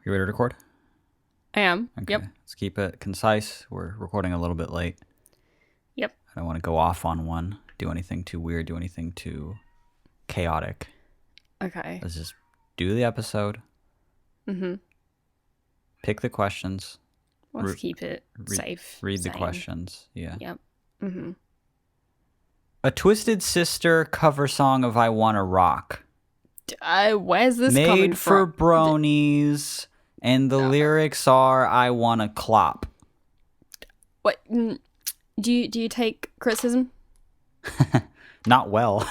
You ready to record? I am. Okay. Yep. Let's keep it concise. We're recording a little bit late. Yep. I don't want to go off on one, do anything too weird, do anything too chaotic. Okay. Let's just do the episode. Mm-hmm. Pick the questions. Let's keep it safe. Read the sane. questions. Yeah. Yep. Mm-hmm. A Twisted Sister cover song of I Wanna Rock. Where's this coming Made for from? bronies, and the lyrics are I Wanna Clop. What? Do you take criticism? Not well.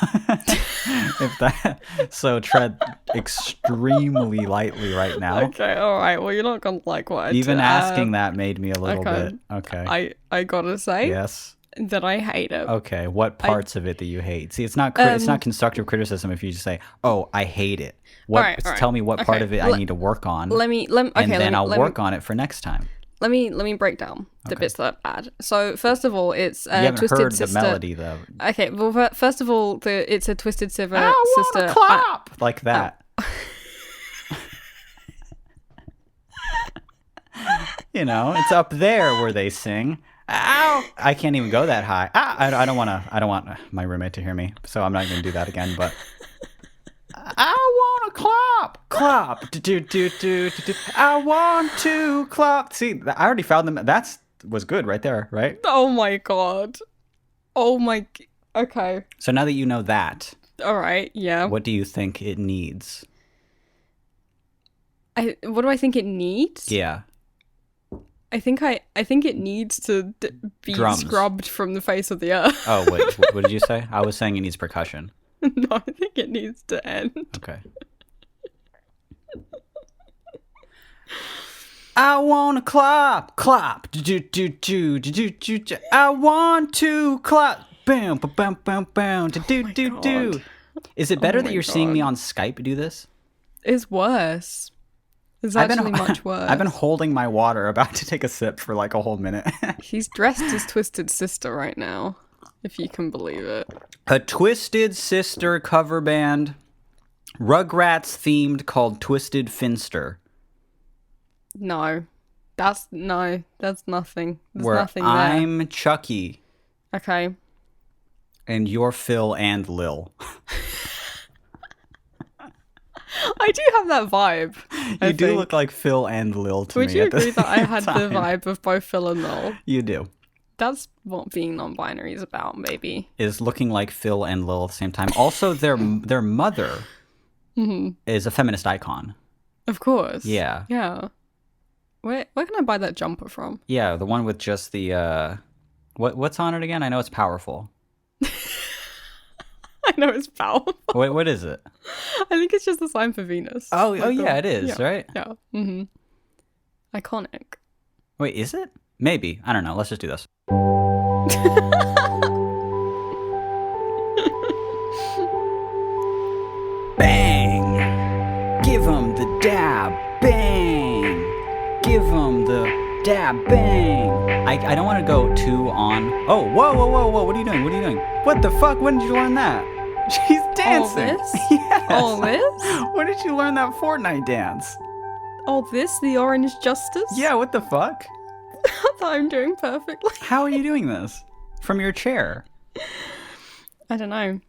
If that, so tread extremely lightly right now. Okay. All right. Well, you're not gonna like what I Even did. asking that made me a little okay. bit. Okay. I gotta say Yes. that I hate it. Okay. What parts of it that you hate? See, it's not it's not constructive criticism if you just say, "Oh, I hate it." What? all right. Tell me what part Okay. of it I need to work on, and then I'll work on it for next time. Let me break down the bits that are bad. So first of all, it's You haven't Twisted heard Sister. the melody though. Okay, well, first of all, it's a Twisted Sister. Wanna clap like that. You know, it's up there where they sing. Ow! I can't even go that high. I don't want my roommate to hear me, so I'm not going to do that again. But I want to clap. Do. I want to clap. See, I already found them. That was good right there, right? Oh my god. Oh my. Okay. So now that you know that, All right. Yeah. what do you think it needs? What do I think it needs? Yeah. I think it needs to be Drums. scrubbed from the face of the earth. Oh, wait. What did you say? I was saying it needs percussion. No, I think it needs to end. Okay. I wanna clap. Do. I want to clap. Bam, bam, bam, bam. Do. Is it better Oh that my you're seeing me God. on Skype do this? It's worse. It's actually much worse. I've been holding my water, about to take a sip for like a whole minute. He's dressed as Twisted Sister right now, if you can believe it. A Twisted Sister cover band, Rugrats themed, called Twisted Finster. No. That's nothing. There's Where nothing there. I'm Chucky Okay. and you're Phil and Lil. I do have that vibe. You do look like Phil and Lil to Would me. you at the agree that I same had the time. vibe of both Phil and Lil? You do. That's what being non-binary is about, maybe. Is looking like Phil and Lil at the same time. Also, their mother is a feminist icon. Of course. Yeah. Yeah. Where can I buy that jumper from? Yeah, the one with just the what's on it again? I know it's powerful. I know it's powerful. What is it? I think it's just the sign for Venus. Oh, Like yeah, it is, right? Yeah. Mm-hmm. Iconic. Wait, is it? Maybe. I don't know. Let's just do this. Bang! Give him the dab. Bang! Give him the dab. Bang! I don't want to go too on. Oh, whoa. What are you doing? What the fuck? When did you learn that? She's dancing. All this? Yes. All this? When did you learn that Fortnite dance? All this? The Orange Justice? Yeah, what the fuck? I thought I'm doing perfectly. How are you doing this? From your chair? I don't know.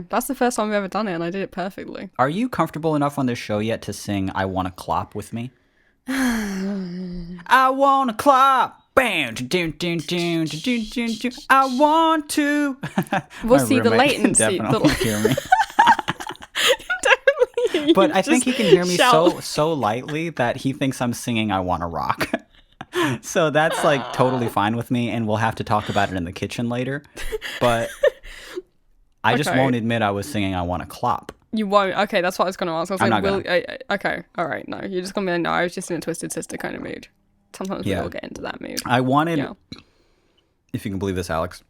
That's the first time I've ever done it, and I did it perfectly. Are you comfortable enough on this show yet to sing I Wanna Clop with me? I wanna clop. Bam. I want to. We'll My see the roommate can latency. definitely hear me. Definitely. But I think he can hear me shout. so lightly that he thinks I'm singing I Wanna Rock. So that's like totally fine with me, and we'll have to talk about it in the kitchen later. But I just Okay. won't admit I was singing I Wanna Clop. You won't. Okay, that's what I was going to ask. I was I'm like, not okay, all right, no. You're just going to be like, no, I was just in a Twisted Sister kind of mood. Sometimes we all get into that mood. I wanted, Yeah. if you can believe this, Alex,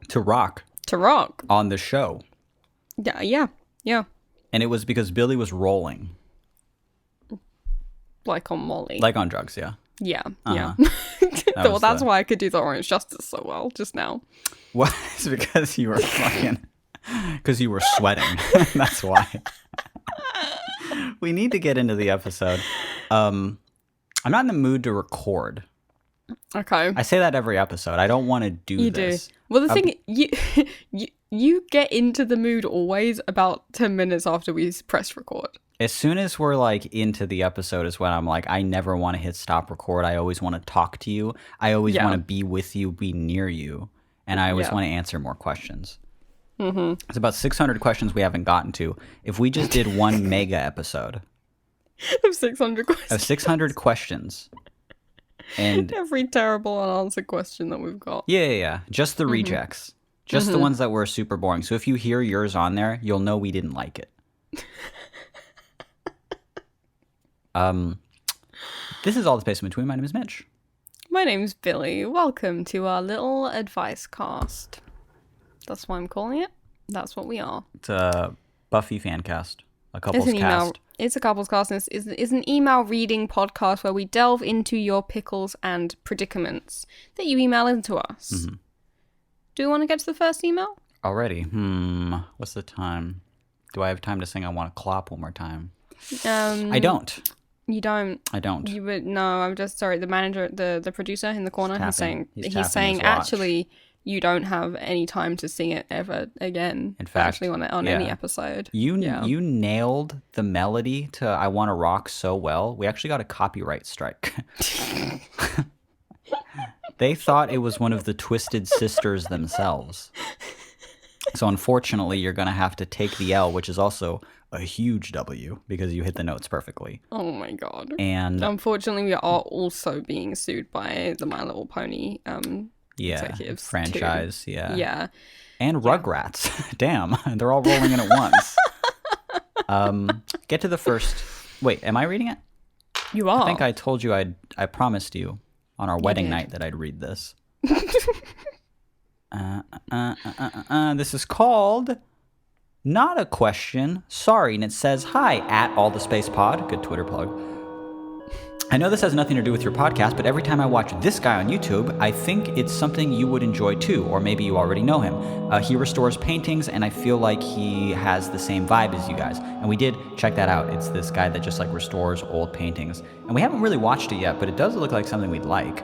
to rock To rock. on the show. Yeah. And it was because Billy was rolling. Like on Molly. Like on drugs, yeah. Yeah. was Well, that's the- why I could do the Orange Justice so well just now. Well, it's because you were fucking... Because you were sweating. That's why. We need to get into the episode. I'm not in the mood to record. Okay. I say that every episode. I don't want to do this. Do. Well, the thing you get into the mood always about 10 minutes after we press record. As soon as we're like into the episode is when I'm like, I never want to hit stop record. I always want to talk to you. I always want to be with you, be near you. And I always want to answer more questions. Mm-hmm. It's about 600 questions we haven't gotten to. If we just did one mega episode of 600 questions. Of 600 questions. And every terrible unanswered question that we've got. Yeah. Just the rejects. Just the ones that were super boring. So if you hear yours on there, you'll know we didn't like it. This is All the Space in Between. My name is Mitch. My name's Billy. Welcome to our little advice cast. That's why I'm calling it. That's what we are. It's a Buffy fan cast. A couple's cast. It's a couple's cast. And it's an email reading podcast where we delve into your pickles and predicaments that you email into us. Mm-hmm. Do you want to get to the first email? Already? What's the time? Do I have time to sing I Want to Clap one more time? I don't. You don't. I don't. You would no. I'm just sorry. The manager, the producer in the corner, he's saying actually you don't have any time to sing it ever again. In fact, actually on any episode. You nailed the melody to I Want to Rock so well. We actually got a copyright strike. They thought it was one of the Twisted Sisters themselves. So unfortunately, you're going to have to take the L, which is also a huge W because you hit the notes perfectly. Oh my god. And unfortunately, we are also being sued by the My Little Pony executives franchise. Too. Yeah. And Rugrats. Damn. They're all rolling in at once. Get to the first. Wait, am I reading it? You are. I think I told you I promised you on our wedding night that I'd read this. This is called Not a Question, Sorry, and it says, Hi, at All the Space Pod. Good Twitter plug. I know this has nothing to do with your podcast, but every time I watch this guy on YouTube, I think it's something you would enjoy too, or maybe you already know him. He restores paintings, and I feel like he has the same vibe as you guys. And we did check that out. It's this guy that just like restores old paintings. And we haven't really watched it yet, but it does look like something we'd like.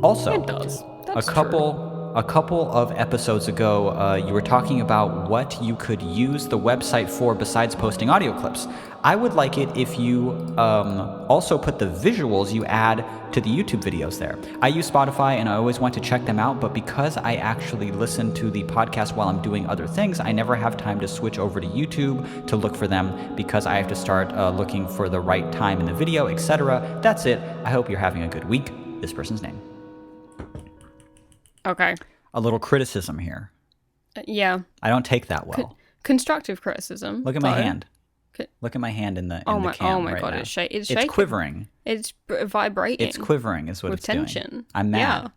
Also, it does. That's a couple of episodes ago, you were talking about what you could use the website for besides posting audio clips. I would like it if you also put the visuals you add to the YouTube videos there. I use Spotify and I always want to check them out, but because I actually listen to the podcast while I'm doing other things, I never have time to switch over to YouTube to look for them because I have to start looking for the right time in the video, etc. That's it. I hope you're having a good week. This person's name. Okay. A little criticism here. Yeah. I don't take that well. Constructive criticism. Look at my hand. Look at my hand in the cam oh my right god, now. it's shaking. It's quivering. It's vibrating. It's quivering is what with it's tension. Doing. I'm mad.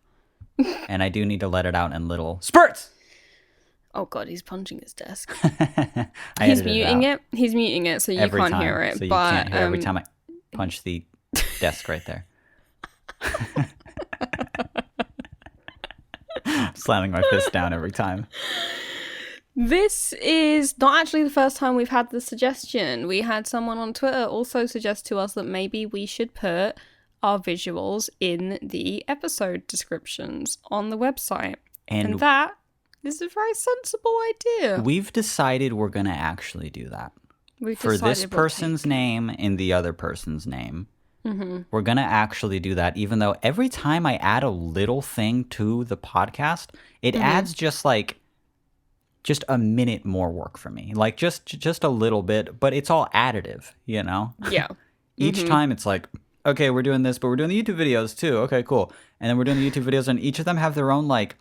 Yeah. And I do need to let it out in little spurts. Oh god, he's punching his desk. He's muting it. He's muting it so you can't hear it. So you can't hear every time I punch the desk right there. Slamming my fist down every time. This is not actually the first time we've had the suggestion. We had someone on Twitter also suggest to us that maybe we should put our visuals in the episode descriptions on the website. And that is a very sensible idea. We've decided we're going to actually do that. For this person's name and the other person's name. Mm-hmm. We're going to actually do that, even though every time I add a little thing to the podcast, it adds just a minute more work for me. Like just a little bit, but it's all additive, you know? Yeah. Each time it's like, okay, we're doing this, but we're doing the YouTube videos too. Okay, cool. And then we're doing the YouTube videos and each of them have their own like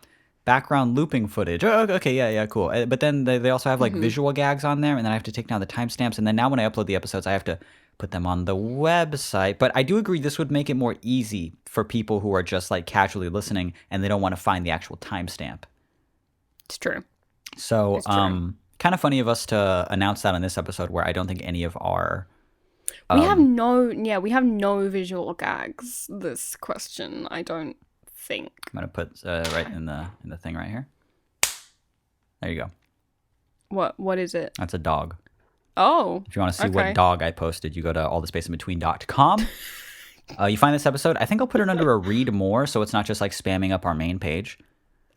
background looping footage. Oh, okay, yeah, cool. But then they also have like visual gags on there and then I have to take down the timestamps. And then now when I upload the episodes, I have to put them on the website. But I do agree this would make it more easy for people who are just like casually listening and they don't want to find the actual timestamp. It's true. So, kind of funny of us to announce that on this episode where I don't think any of our... we have no visual gags this question, I don't think. I'm going to put right in the thing right here. There you go. What is it? That's a dog. Oh. If you want to see okay. what dog I posted, you go to allthespaceInbetween.com. You find this episode. I think I'll put it under a read more, so it's not just like spamming up our main page.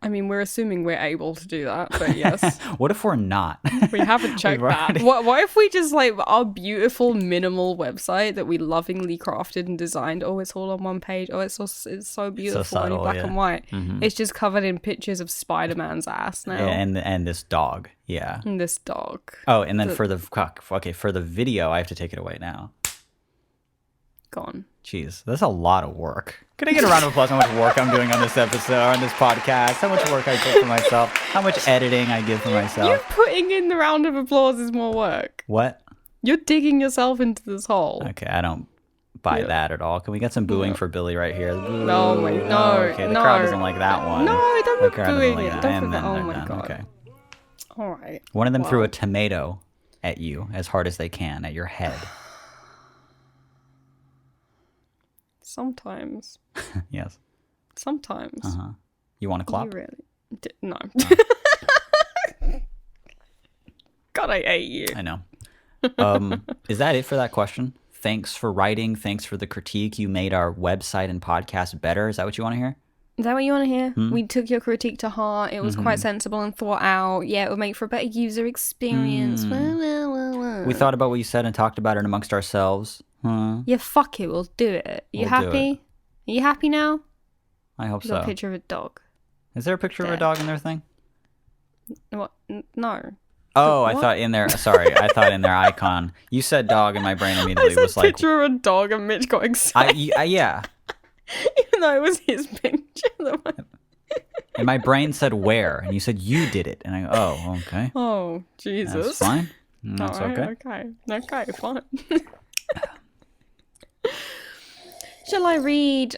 I mean, we're assuming we're able to do that, but yes. What if we're not? We haven't checked We've that. already- What if we just like our beautiful minimal website that we lovingly crafted and designed? Oh, it's all on one page. Oh, it's so beautiful subtle, and black yeah. and white. Mhm. It's just covered in pictures of Spider-Man's ass now. and this dog. Yeah. And this dog. Oh, and then for the video, I have to take it away now. Gone. Jeez, that's a lot of work. Can I get a round of applause? How much work I'm doing on this episode, on this podcast? How much work I put for myself? How much editing I give for You myself? putting in the round of applause is more work. What? You're digging yourself into this hole. Okay, I don't buy Yeah. that at all. Can we get some booing for Billy right here? Boo. No, no, Okay, the no. crowd doesn't like that one. No, don't The be crowd doesn't booing like it. that. Don't And put then that. Oh they're my done. god. Okay. All right. One of them threw Wow. a tomato at you as hard as they can at your head. Sometimes. Yes. Sometimes. Uh-huh. You want to clap? You really? No. God, I hate you. I know. Is that it for that question? Thanks for writing. Thanks for the critique. You made our website and podcast better. Is that what you want to hear? Is that what you want to hear? Hmm? We took your critique to heart. It was Mm-hmm. quite sensible and thought out. Yeah, it would make for a better user experience. We thought about what you said and talked about it amongst ourselves. Huh? Yeah, fuck it. We'll do it. You We'll do happy? Are you happy now? I hope You got a so. picture of a dog. Is there a picture of a Dead. dog in their thing? What? No. Oh, I What? thought in their. Sorry, I thought in their icon. You said dog, and my brain I immediately said was like, picture of a dog and Mitch got excited. yeah. Even though it was his picture. And my brain said where, and you said you did it, and I go, oh, okay, Oh, Jesus. that's fine. That's Alright, okay. Okay, fine. Shall I read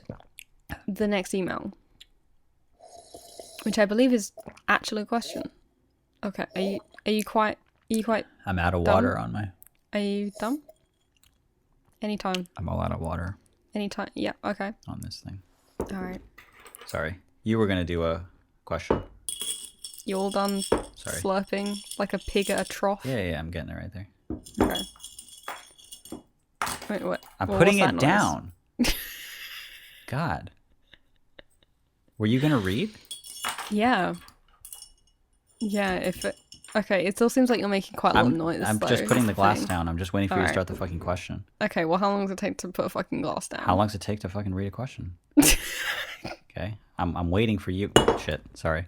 the next email? Which I believe is actually a question. Okay, are you quite I'm out of Done? water on my. are you done? Anytime. I'm all out of water Anytime. Yeah, okay. on this thing. Alright. Sorry, you were gonna do a question. You all done Sorry. slurping like a pig at a trough? Yeah, I'm getting it right there. Okay. Wait, what? I'm Well, putting what's it that noise? down. God. Were you gonna read? Yeah. Yeah, if it... Okay, it still seems like you're making quite a lot of I'm noise. just though, putting is the the glass thing. down. I'm just waiting for you to Alright. start the fucking question. Okay, well, how long does it take to put a fucking glass down? How long does it take to fucking read a question? Okay, I'm waiting for you. Shit, sorry.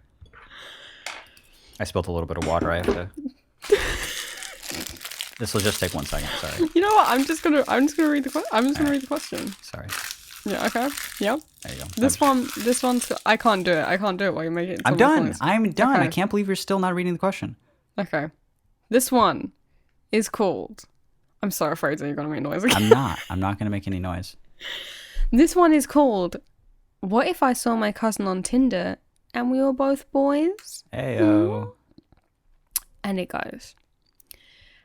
I spilled a little bit of water. I have to. This will just take 1 second. Sorry, You know what? I'm just gonna read the read the question. sorry. Yeah. Okay. Yeah. There you go. This one's. I can't do it. I can't do it while you make it. I'm so much done. noise. I'm done. I Okay. can't believe you're still not reading the question. Okay. This one is called. I'm so afraid that you're gonna make noise again. I'm not. I'm not gonna make any noise. This one is called. What if I saw my cousin on Tinder and we were both boys? Heyo. And it goes.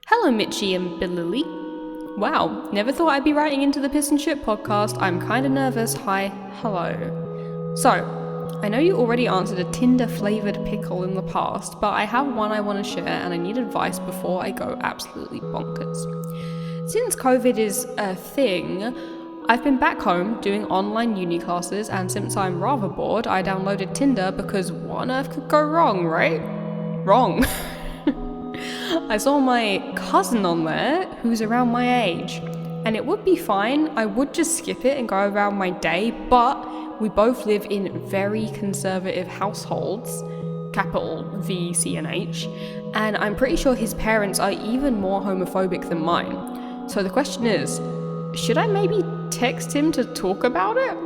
Hello, Mitchie and Billy. Wow, never thought I'd be writing into the Piss and Shit podcast. I'm kinda nervous. Hi, hello. So, I know you already answered a Tinder flavoured pickle in the past, but I have one I want to share and I need advice before I go absolutely bonkers. Since COVID is a thing, I've been back home doing online uni classes, and since I'm rather bored, I downloaded Tinder because what on earth could go wrong, right? Wrong. I saw my cousin on there who's around my age, and it would be fine. I would just skip it and go around my day, but we both live in very conservative households, capital V, C, and H, and I'm pretty sure his parents are even more homophobic than mine. So the question is, should I maybe text him to talk about it?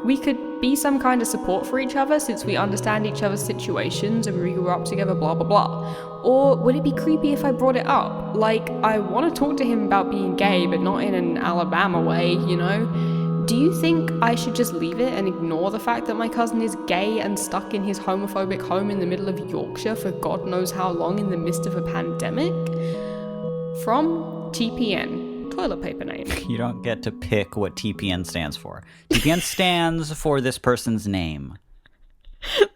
We could be some kind of support for each other since we understand each other's situations and we grew up together, blah blah blah. Or would it be creepy if I brought it up? Like, I want to talk to him about being gay, but not in an Alabama way, you know? Do you think I should just leave it and ignore the fact that my cousin is gay and stuck in his homophobic home in the middle of Yorkshire for God knows how long in the midst of a pandemic? From TPN, toilet paper name. You don't get to pick what TPN stands for. TPN stands for this person's name.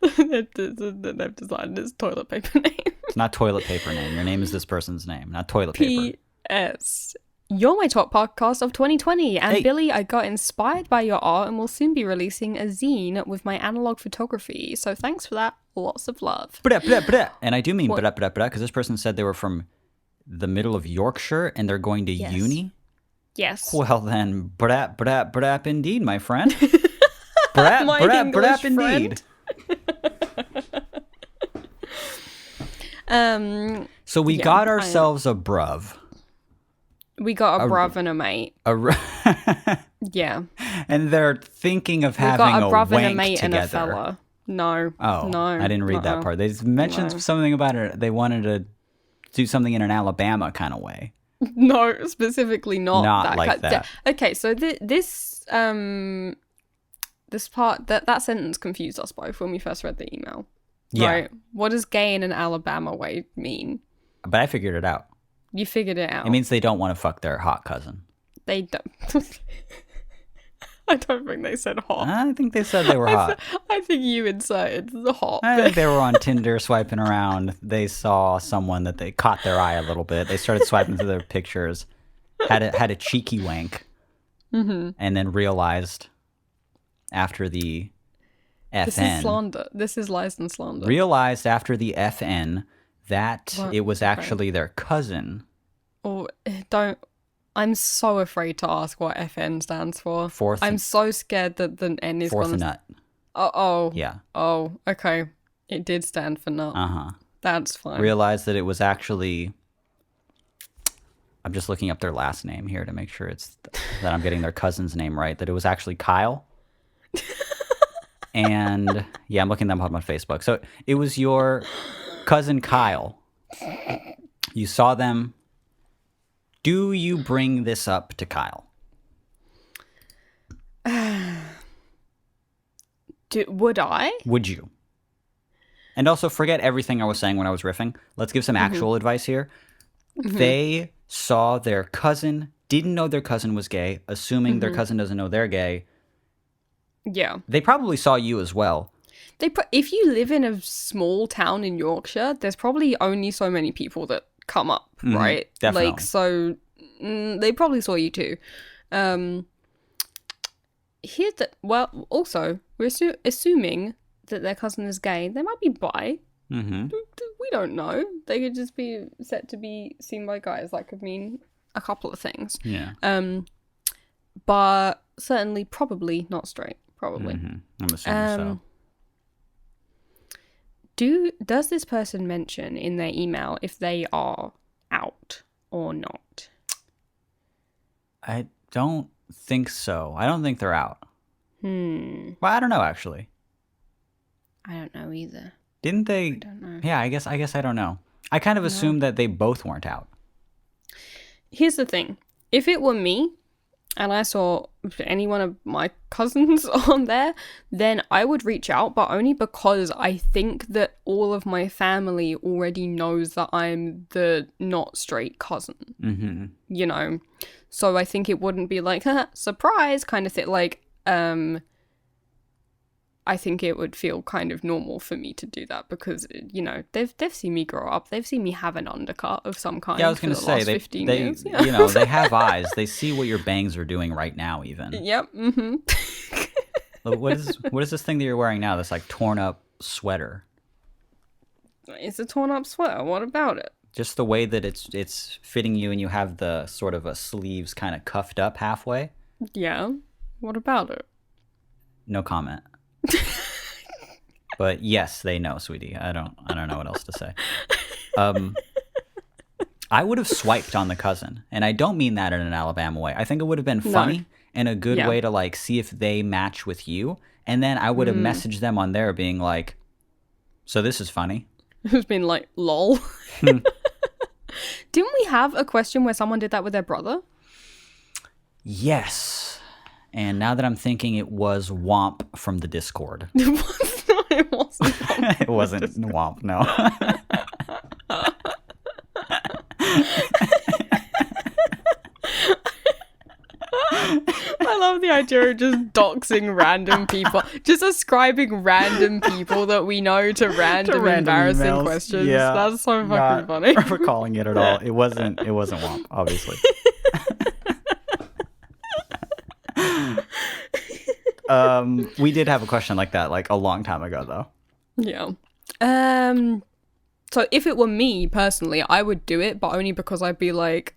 They've designed his toilet paper name. It's not toilet paper name. Your name is this person's name, not toilet paper. S. You're my top podcast of 2020. And Hey. Billy, I got inspired by your art and will soon be releasing a zine with my analog photography. So thanks for that. Lots of love. Blah, blah, blah. And I do mean What? blah, blah, blah, because this person said they were from the middle of Yorkshire and they're going to Yes. uni. Yes. Well, then, brap, brap, brap indeed, my friend. Brap, My brap, English brap indeed. So we Yeah, got ourselves a bruv. We got a bruv and a mate. Yeah. And they're thinking of We having got a bruv wank and a mate together. and a fella. No. Oh, no. I didn't read that part. They just mentioned something about it. They wanted to do something in an Alabama kind of way. No, specifically not that. Like that. Okay, so this part, that sentence confused us both when we first read the email. Yeah. Right? What does gay in an Alabama way mean? But I figured it out. You figured it out. It means they don't want to fuck their hot cousin. They don't. I don't think they said hot. I think they said they were hot. I think you inserted the hot. I think they were on Tinder swiping around. They saw someone that they caught their eye a little bit. They started swiping through their pictures, had a cheeky wank, and then realized after the FN. This is slander. This is lies and slander. Realized after the FN that What? it was actually their cousin. Or don't. I'm so afraid to ask what FN stands for. I'm so scared that the N is fourth going to... nut. Oh. Yeah. Oh, okay. It did stand for nut. Uh-huh. That's fine. Realized that it was actually... I'm just looking up their last name here to make sure that I'm getting their cousin's name right. That it was actually Kyle. And yeah, I'm looking them up on Facebook. So it was your cousin Kyle. You saw them. Do you bring this up to Kyle? Would I? Would you? And also forget everything I was saying when I was riffing. Let's give some actual advice here. They saw their cousin, didn't know their cousin was gay, assuming their cousin doesn't know they're gay. Yeah. They probably saw you as well. If you live in a small town in Yorkshire, there's probably only so many people that come up, right? definitely. Like, so they probably saw you too. Also, we're assuming that their cousin is gay. They might be bi. Mm-hmm. We don't know. They could just be set to be seen by guys. That could mean a couple of things. Yeah. But certainly, probably not straight. Probably. I'm assuming so. Does this person mention in their email if they are out or not? I don't think so. I don't think they're out. Well, I don't know, actually. I don't know either. Didn't they? I don't know. Yeah, I guess I don't know. I kind of assumed that they both weren't out. Here's the thing. If it were me and I saw any one of my cousins on there, then I would reach out, but only because I think that all of my family already knows that I'm the not straight cousin. Mm-hmm. You know? So I think it wouldn't be like, surprise kind of thing. Like, I think it would feel kind of normal for me to do that because, you know, they've seen me grow up. They've seen me have an undercut of some kind. Yeah, I was going to say, last 15 years. Yeah. you know, they have eyes. They see what your bangs are doing right now, even. Yep. Mm-hmm. What is this thing that you're wearing now? This like torn up sweater. It's a torn up sweater. What about it? Just the way that it's fitting you, and you have the sort of a sleeves kind of cuffed up halfway. Yeah. What about it? No comment. But yes, they know, sweetie. I don't know what else to say. I would have swiped on the cousin, and I don't mean that in an Alabama way. I think it would have been funny and a good way to like see if they match with you, and then I would have messaged them on there being like, "So this is funny." Who's been like, lol. Didn't we have a question where someone did that with their brother? Yes. And now that I'm thinking, it was Womp from the Discord. It wasn't. It wasn't Womp, no. I love the idea of just doxing random people, just ascribing random people that we know to random embarrassing emails. questions. Yeah, That's so fucking not funny. recalling it at all. It wasn't WAMP, obviously. We did have a question like that, like a long time ago, though. Yeah. So if it were me personally, I would do it, but only because I'd be like,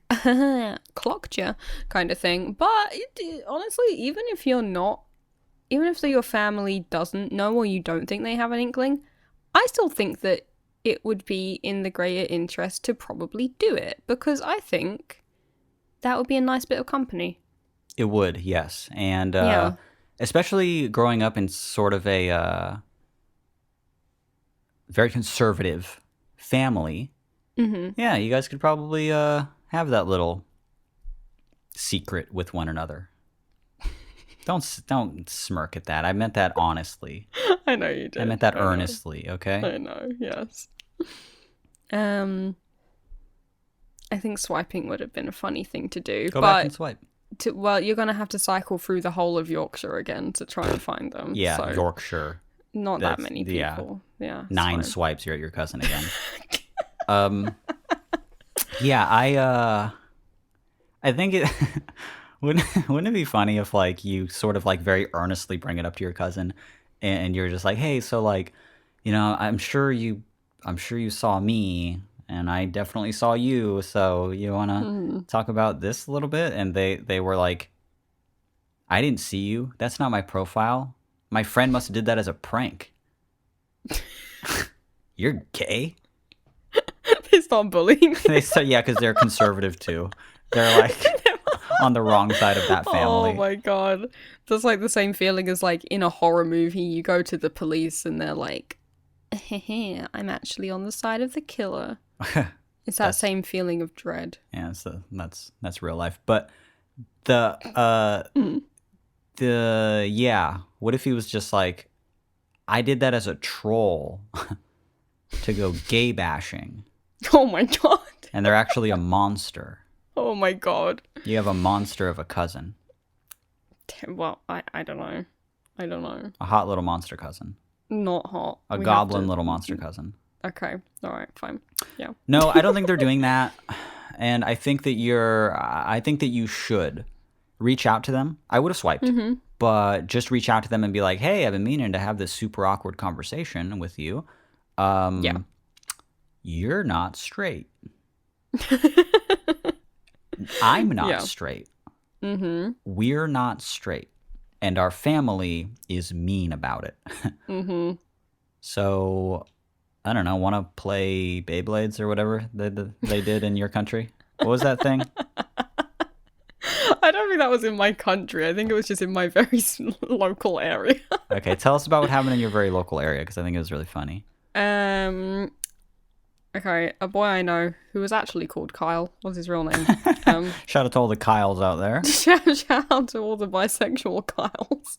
clocked ya, kind of thing. But honestly, even if your family doesn't know or you don't think they have an inkling, I still think that it would be in the greater interest to probably do it, because I think that would be a nice bit of company. It would, yes. And Yeah. especially growing up in sort of a very conservative family. Mm-hmm. Yeah, you guys could probably have that little secret with one another. Don't smirk at that. I meant that honestly. I know you did. I meant that know. earnestly, okay? I know, yes. I think swiping would have been a funny thing to do. Go but back and swipe. Well, you're going to have to cycle through the whole of Yorkshire again to try and find them. Yeah, so Yorkshire. not that That's- many yeah. people. Yeah. it's 9 fine. swipes, you're at your cousin again. Yeah, I think it wouldn't it be funny if like you sort of like very earnestly bring it up to your cousin and you're just like, hey, so like, you know, I'm sure you saw me and I definitely saw you, so you want to talk about this a little bit? And they were like, I didn't see you. That's not my profile. My friend must have did that as a prank. You're gay? They start bullying. They said, yeah, because they're conservative too. They're like on the wrong side of that family. Oh my god. That's like the same feeling as like in a horror movie, you go to the police and they're like, I'm actually on the side of the killer. It's that same feeling of dread. Yeah, so that's real life. But the yeah, what if he was just like, I did that as a troll to go gay bashing, Oh my god. and they're actually a monster. Oh my god. You have a monster of a cousin, Well, I don't know. I don't know. a hot little monster cousin, Not hot. a We have goblin to- little monster cousin. Okay. All right. Fine. Yeah. No, I don't think they're doing that. And I think that you should reach out to them. I would have swiped, but just reach out to them and be like, hey, I've been meaning to have this super awkward conversation with you. Yeah. You're not straight. I'm not Yeah. straight. Mm-hmm. We're not straight. And our family is mean about it. Mm-hmm. So, I don't know, want to play Beyblades or whatever they did in your country? What was that thing? I don't think that was in my country. I think it was just in my very local area. Okay, tell us about what happened in your very local area, because I think it was really funny. Okay, a boy I know who was actually called Kyle was his real name. Shout out to all the Kyles out there. Shout out to all the bisexual Kyles.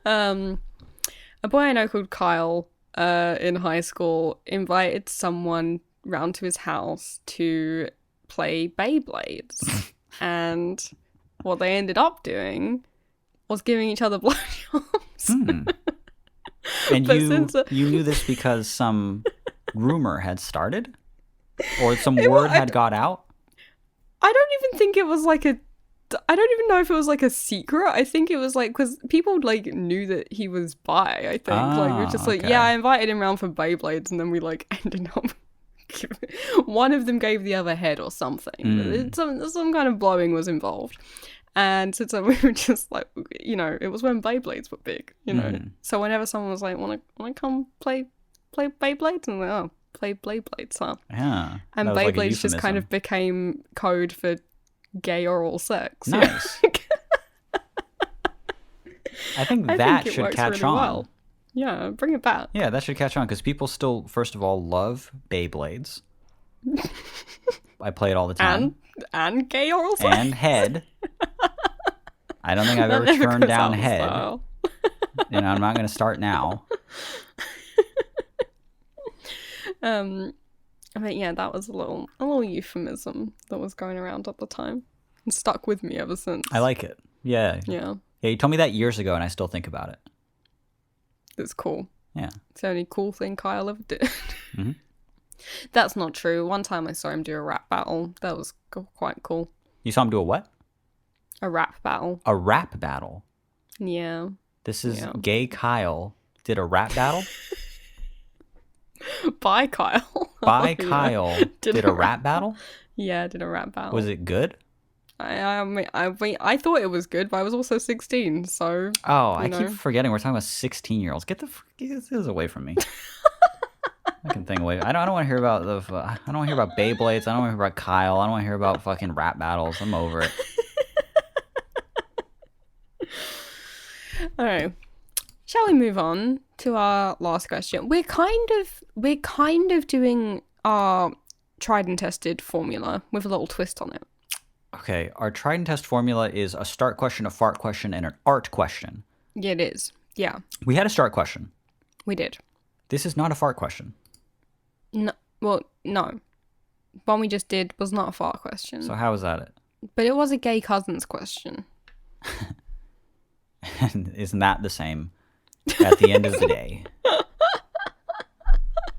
A boy I know called Kyle in high school invited someone round to his house to play Beyblades. And what they ended up doing was giving each other blowjobs. And But you since- you knew this because some rumor had started? Or some word had got out? I don't even think it was like I don't even know if it was like a secret. I think it was like, because people like knew that he was bi, I think. Like, we were just like, okay. yeah, I invited him round for Beyblades, and then we like ended up. One of them gave the other head or something. Some kind of blowing was involved. And so we were just like, you know, it was when Beyblades were big, you know. So whenever someone was like, want to come play Beyblades? And I'm like, oh, play Beyblades, huh? Yeah. And that was like a Beyblades just kind euphemism. of became code for gay oral sex. Nice. I think I that think it should works catch really on. well. Yeah, bring it back. Yeah, that should catch on because people still, first of all, love Beyblades. I play it all the time. And gay oral sex. And head. I don't think I've That ever never turned goes down out of head. style. You know, I'm not going to start now. I mean, yeah, that was a little euphemism that was going around at the time and stuck with me ever since. I like it. Yeah. Yeah, Yeah, you told me that years ago, and I still think about it. that's cool. Yeah. It's the only cool thing Kyle ever did. Mhm. That's not true. One time I saw him do a rap battle. That was quite cool. You saw him do a what? A rap battle. A rap battle. Yeah. This is Yeah. gay Kyle did a rap battle. By Kyle. By Yeah. Kyle did a rap battle. Yeah, I did a rap battle. Was it good? I thought it was good, but I was also 16, so Oh, I know. keep forgetting we're talking about 16-year-olds. Get this away from me. Fucking thing away. I don't want to hear about I don't want to hear about Beyblades. I don't want to hear about Kyle. I don't want to hear about fucking rap battles. I'm over it. all right. Shall we move on to our last question? We're kind of doing our tried and tested formula with a little twist on it. Okay, our tried and test formula is a start question, a fart question, and an art question. Yeah, it is. Yeah, We had a start question. we did. This is not a fart question. No, well, no. One we just did was not a fart question, So how is that it? but it was a gay cousins question. And isn't that the same at the end of the day?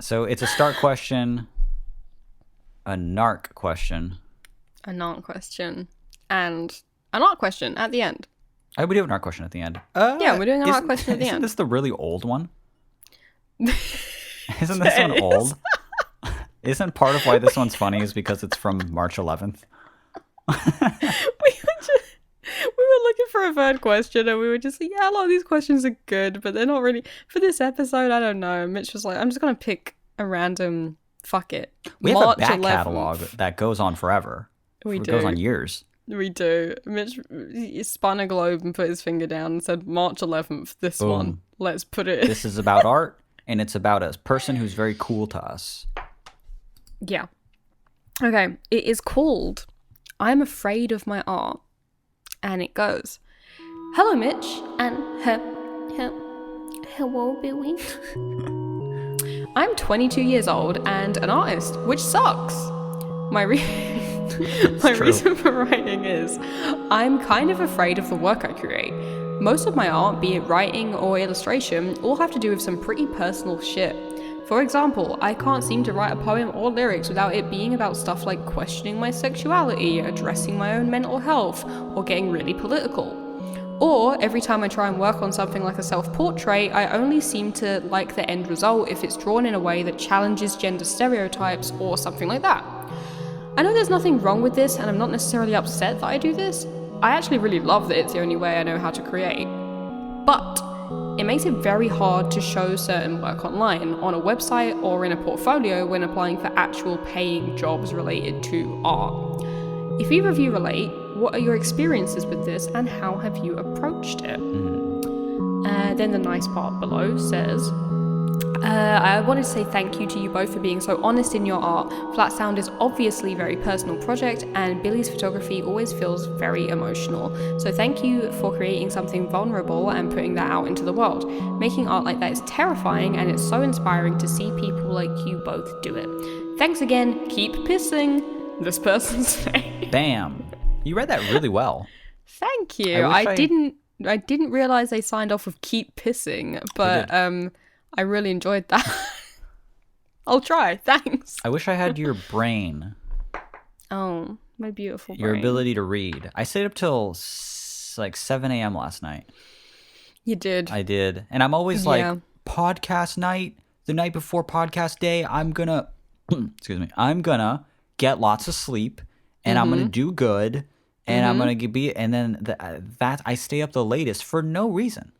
So it's a start question, a narc question. A non question and an art question at the end. Oh, we do have an art question at the end. Yeah, we're doing an art isn't- question at the Isn't end. this the really old one? Isn't this one It old? Isn't part of why this one's funny is because it's from March 11th? We were looking for a third question and we were just like, yeah, a lot of these questions are good, but they're not really for this episode. I don't know. Mitch was like, I'm just gonna pick a random fuck it. We have March a back 11th. catalog that goes on forever. We It do. goes on years. We do. Mitch he spun a globe and put his finger down and said, March 11th, this Boom. one. Let's put it. This is about art, and it's about a person who's very cool to us. Yeah. Okay. It is called I'm Afraid of My Art. And it goes, hello, Mitch. And hello, Billy. I'm 22 years old and an artist, which sucks. My true. reason for writing is I'm kind of afraid of the work I create. Most of my art, be it writing or illustration, all have to do with some pretty personal shit. For example, I can't seem to write a poem or lyrics without it being about stuff like questioning my sexuality, addressing my own mental health, or getting really political. Or, every time I try and work on something like a self-portrait, I only seem to like the end result if it's drawn in a way that challenges gender stereotypes or something like that. I know there's nothing wrong with this, and I'm not necessarily upset that I do this. I actually really love that it's the only way I know how to create. But it makes it very hard to show certain work online, on a website or in a portfolio when applying for actual paying jobs related to art. If either of you relate, what are your experiences with this and how have you approached it? Then the nice part below says, I wanted to say thank you to you both for being so honest in your art. Flat Sound is obviously a very personal project and Billy's photography always feels very emotional. So thank you for creating something vulnerable and putting that out into the world. Making art like that is terrifying and it's so inspiring to see people like you both do it. Thanks again, keep pissing, this person's name. Bam. You read that really well. Thank you. I didn't realize they signed off with keep pissing, but I really enjoyed that. I'll try. Thanks. I wish I had your brain, Oh, my beautiful brain. your ability to read. I stayed up till like 7 a.m. last night. You did. I did. And I'm always Yeah. like, podcast night, the night before podcast day, I'm gonna, excuse me, I'm gonna get lots of sleep and I'm gonna do good and I'm gonna be, and then that I stay up the latest for no reason.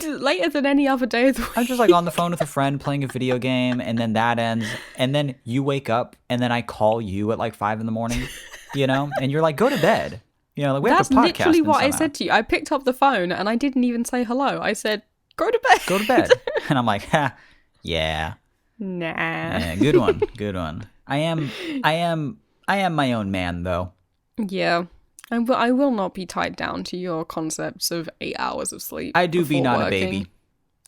Later than any other day of the week. I'm just like on the phone with a friend playing a video game, and then that ends, and then you wake up, and then I call you at like 5 a.m, you know, and you're like, go to bed. You know, like we That's have to podcast. literally what I somehow. said to you. I picked up the phone and I didn't even say hello. I said, go to bed. Go to bed. And I'm like, ha, yeah. Nah. Yeah, good one. Good one. I am my own man, though. Yeah. I will not be tied down to your concepts of 8 hours of sleep. I do be before not working. a baby.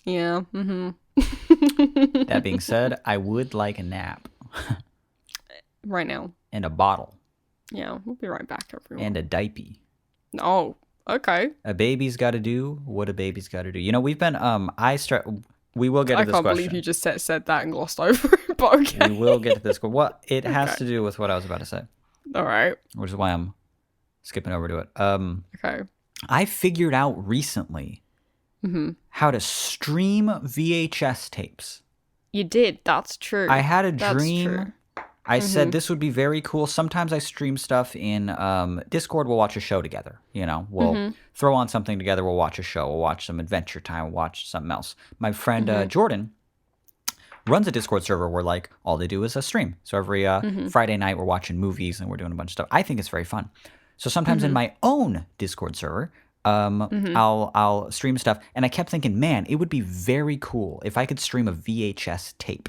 Yeah. Mm-hmm. That being said, I would like a nap Right now. and a bottle Yeah. We'll be right back, everyone. and a diaper. Oh, Okay. A baby's got to do what a baby's got to do. You know, we've been we will get to I this can't question. believe you just said that and glossed over it, but okay. We will get to this. Well, it has Okay. to do with what I was about to say, All right. which is why I'm skipping over to it. Okay. I figured out recently how to stream VHS tapes. You did. That's true. I had a That's dream. true. I said this would be very cool. Sometimes I stream stuff in Discord. We'll watch a show together. You know, we'll throw on something together. We'll watch a show. We'll watch some Adventure Time. We'll watch something else. My friend Jordan runs a Discord server where like all they do is a stream. So every Friday night we're watching movies and we're doing a bunch of stuff. I think it's very fun. So sometimes in my own Discord server, I'll stream stuff, and I kept thinking, man, it would be very cool if I could stream a VHS tape.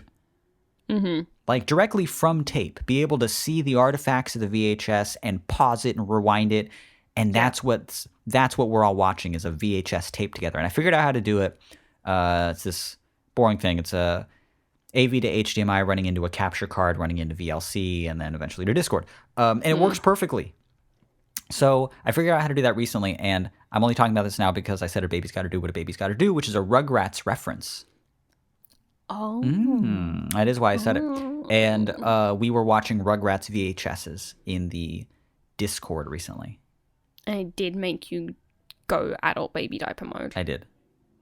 Like directly from tape, be able to see the artifacts of the VHS and pause it and rewind it, and that's what we're all watching is a VHS tape together. And I figured out how to do it. It's this boring thing. It's a AV to HDMI running into a capture card, running into VLC, and then eventually to Discord. And it works perfectly. So I figured out how to do that recently, and I'm only talking about this now because I said a baby's got to do what a baby's got to do, which is a Rugrats reference. Oh. That is why I said it. And we were watching Rugrats VHSs in the Discord recently. And it did make you go adult baby diaper mode. I did.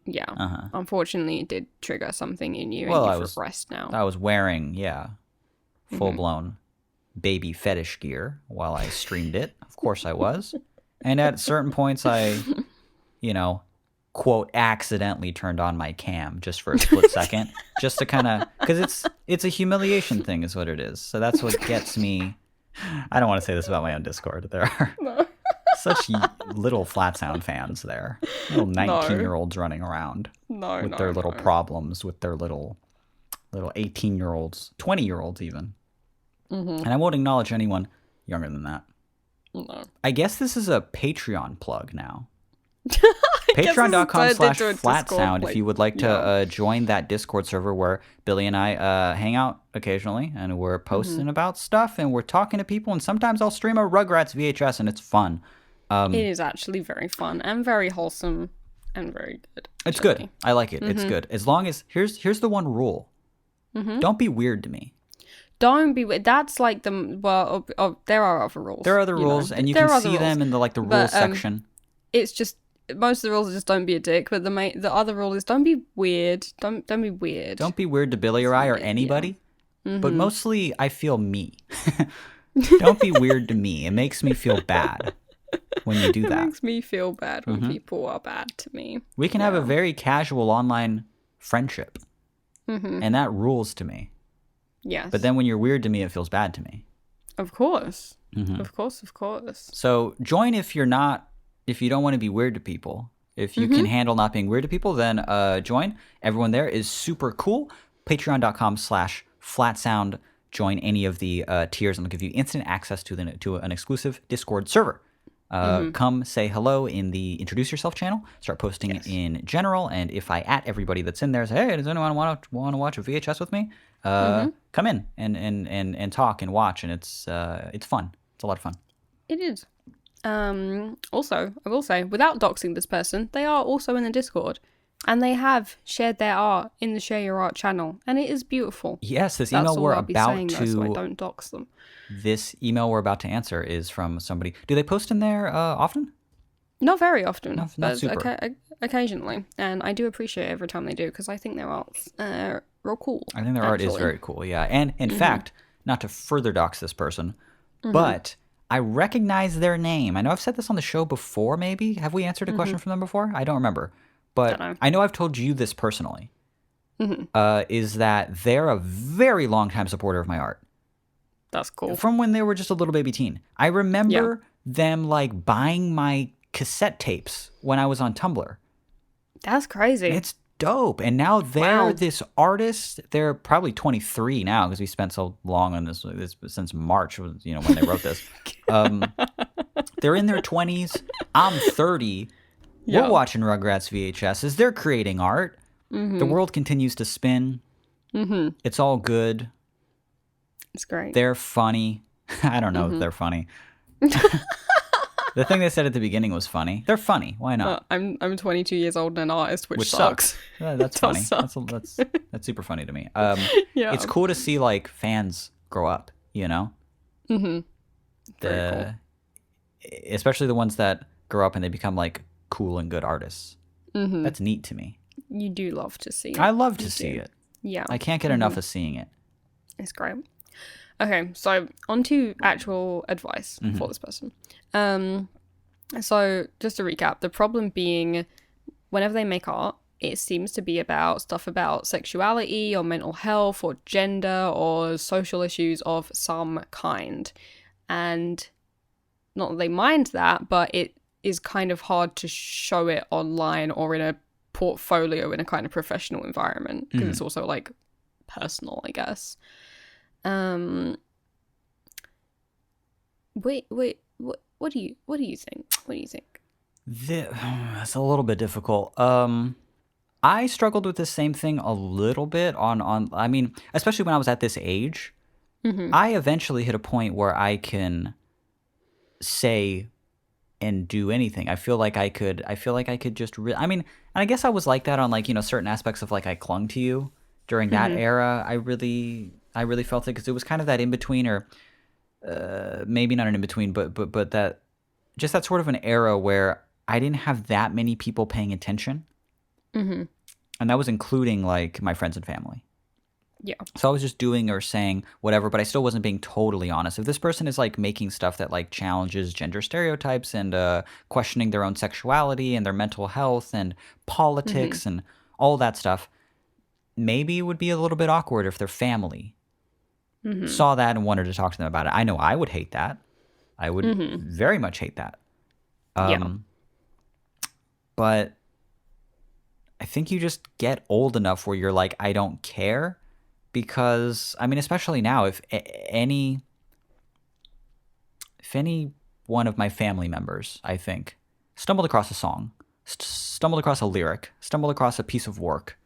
Yeah. Unfortunately, it did trigger something in you, Well, and I you've was- regressed now. I was wearing, full-blown baby fetish gear while I streamed it. Of course I was. And at certain points I, quote, accidentally turned on my cam just for a split second. Just to kind of, because it's a humiliation thing is what it is. So that's what gets me. I don't want to say this about my own Discord. There are such little Flat Sound fans there. Little 19-year-olds running around with their little problems, with their little 18-year-olds, 20-year-olds even. And I won't acknowledge anyone younger than that. No. I guess this is a Patreon plug now. guess this is turned into a Patreon.com/flatsound Discord, if you would like to join that Discord server where Billy and I hang out occasionally, and we're posting about stuff, and we're talking to people, and sometimes I'll stream a Rugrats VHS, and it's fun. It is actually very fun and very wholesome and very good. It's good. I like it. It's good. As long as, here's the one rule. Don't be weird to me. Don't be. That's like there are other rules. There are other rules, and you there can are see other them in the rules But, section. It's just most of the rules are just don't be a dick, but the other rule is don't be weird. Don't be weird. Don't be weird to Billy or I or anybody. But mostly, I feel me. Don't be weird to me. It makes me feel bad when you do It that. makes me feel bad when people are bad to me. We can have a very casual online friendship, and that rules to me. Yes. But then when you're weird to me, it feels bad to me. Of course. Of course. So join if you don't want to be weird to people. If you can handle not being weird to people, then join. Everyone there is super cool. Patreon.com/flatsound. Join any of the tiers, and they'll give you instant access to an exclusive Discord server. Come say hello in the introduce yourself channel. Start posting in general, and if I at everybody that's in there, say, hey, does anyone want to watch a VHS with me? Come in and talk and watch, and it's fun. It's a lot of fun. It is. Also, I will say, without doxing this person, they are also in the Discord. And they have shared their art in the Share Your Art channel. And it is beautiful. Yes, this That's email all we're I'll be about saying, to though, so I don't dox them. This email we're about to answer is from somebody. Do they post in there often? Not very often, Not but super. Occasionally. And I do appreciate it every time they do, because I think their art's real cool. I think their art is actually. very cool, yeah. And in fact, not to further dox this person, but I recognize their name. I know I've said this on the show before, maybe. Have we answered a question from them before? I don't remember. But Don't know. I know I've told you this personally, is that they're a very long-time supporter of my art. That's cool. From when they were just a little baby teen. I remember them, like, buying my cassette tapes when I was on Tumblr. That's crazy. It's dope. And now they're Wow. this artist. They're probably 23 now because we spent so long on this since March, when they wrote this. They're in their 20s. I'm 30. Yeah. We're watching Rugrats VHSs. They're creating art. The world continues to spin. It's all good. It's great. They're funny. I don't know if they're funny. The thing they said at the beginning was funny. They're funny. Why not? I'm 22 years old and an artist, which sucks. That's It funny. does That's super funny to me. Yeah. It's cool to see like fans grow up. You know, Very cool. especially the ones that grow up and they become like cool and good artists. Mm-hmm. That's neat to me. You do love to see it. I love to see it. Yeah. I can't get enough of seeing it. It's great. Okay, so on to actual advice for this person. So just to recap, the problem being whenever they make art, it seems to be about stuff about sexuality or mental health or gender or social issues of some kind. And not that they mind that, but it is kind of hard to show it online or in a portfolio in a kind of professional environment because it's also like personal, I guess. Wait, what do you think? What do you think? That's a little bit difficult. I struggled with the same thing a little bit on I mean, especially when I was at this age. I eventually hit a point where I can say and do anything. I feel like I could just I mean, and I guess I was like that on like, you know, certain aspects of like I clung to you during that era. I really felt it because it was kind of that in between, or maybe not an in between, but that just that sort of an era where I didn't have that many people paying attention. And that was including like my friends and family. Yeah. So I was just doing or saying whatever, but I still wasn't being totally honest. If this person is like making stuff that like challenges gender stereotypes and questioning their own sexuality and their mental health and politics and all that stuff, maybe it would be a little bit awkward if their family saw that and wanted to talk to them about it. I know I would hate that. I would very much hate that. But I think you just get old enough where you're like, I don't care. Because, I mean, especially now, if any one of my family members, I think, stumbled across a song, stumbled across a lyric, stumbled across a piece of work,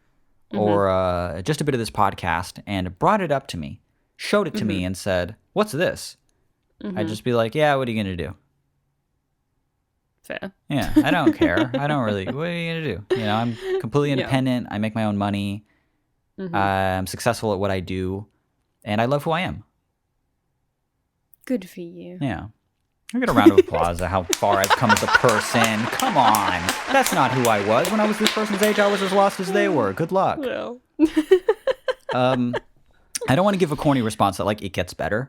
or just a bit of this podcast, and brought it up to me, showed it to me, and said, "What's this?" I'd just be like, "Yeah, what are you gonna do?" Fair. Yeah, I don't care. I don't really. What are you gonna do? You know, I'm completely independent. I make my own money. I'm successful at what I do, and I love who I am. Good for you. Yeah. I get a round of applause at how far I've come as a person. Come on. That's not who I was. When I was this person's age, I was as lost as they were. Good luck. Well. I don't want to give a corny response that, like, it gets better.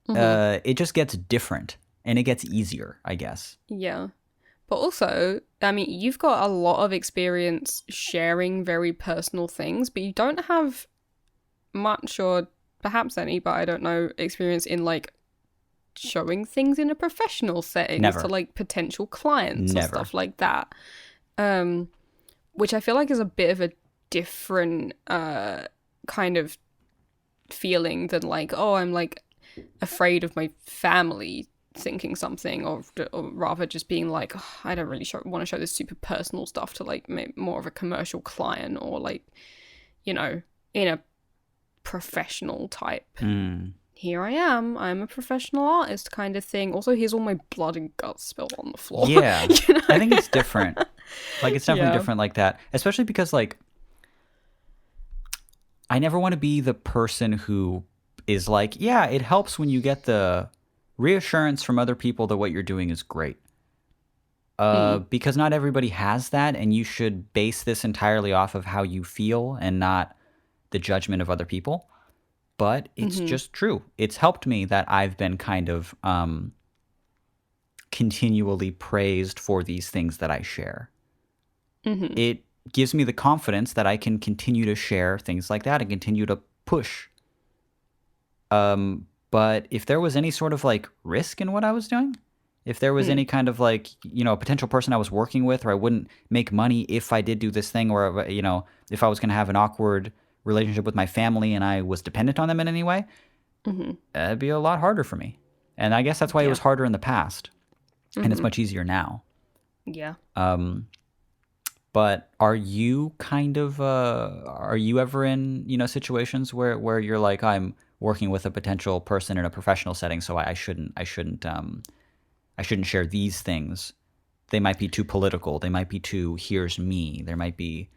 It just gets different, and it gets easier, I guess. Yeah. But also, I mean, you've got a lot of experience sharing very personal things, but you don't have much, or perhaps any, but I don't know, experience in like showing things in a professional setting to like potential clients or stuff like that. Which I feel like is a bit of a different kind of feeling than like, oh, I'm like afraid of my family thinking something, or rather just being like, oh, I don't really want to show this super personal stuff to like more of a commercial client, or like, you know, in a professional type. Here I am, I'm a professional artist kind of thing. Also, here's all my blood and guts spilled on the floor. Yeah. You know? I think it's different. Like, it's definitely different like that, especially because like I never want to be the person who is like, yeah, it helps when you get the reassurance from other people that what you're doing is great. Because not everybody has that, and you should base this entirely off of how you feel and not the judgment of other people. But it's just true. It's helped me that I've been kind of continually praised for these things that I share. It gives me the confidence that I can continue to share things like that and continue to push. But if there was any sort of like risk in what I was doing, if there was any kind of like, you know, a potential person I was working with, or I wouldn't make money if I did do this thing, or, you know, if I was going to have an awkward relationship with my family and I was dependent on them in any way, it'd be a lot harder for me. And I guess that's why it was harder in the past, and it's much easier now. Yeah. But are you kind of, are you ever in, you know, situations where you're like, I'm working with a potential person in a professional setting, so I shouldn't I shouldn't share these things. They might be too political. They might be too here's me. They might be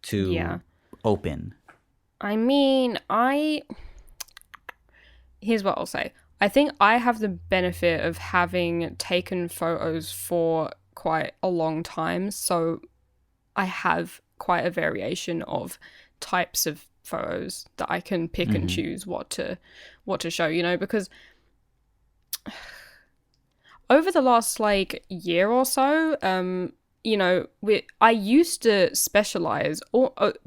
too Yeah. open. I mean, here's what I'll say. I think I have the benefit of having taken photos for quite a long time, so I have quite a variation of types of photos that I can pick and choose what to show, you know, because over the last like year or so, you know, I used to specialize.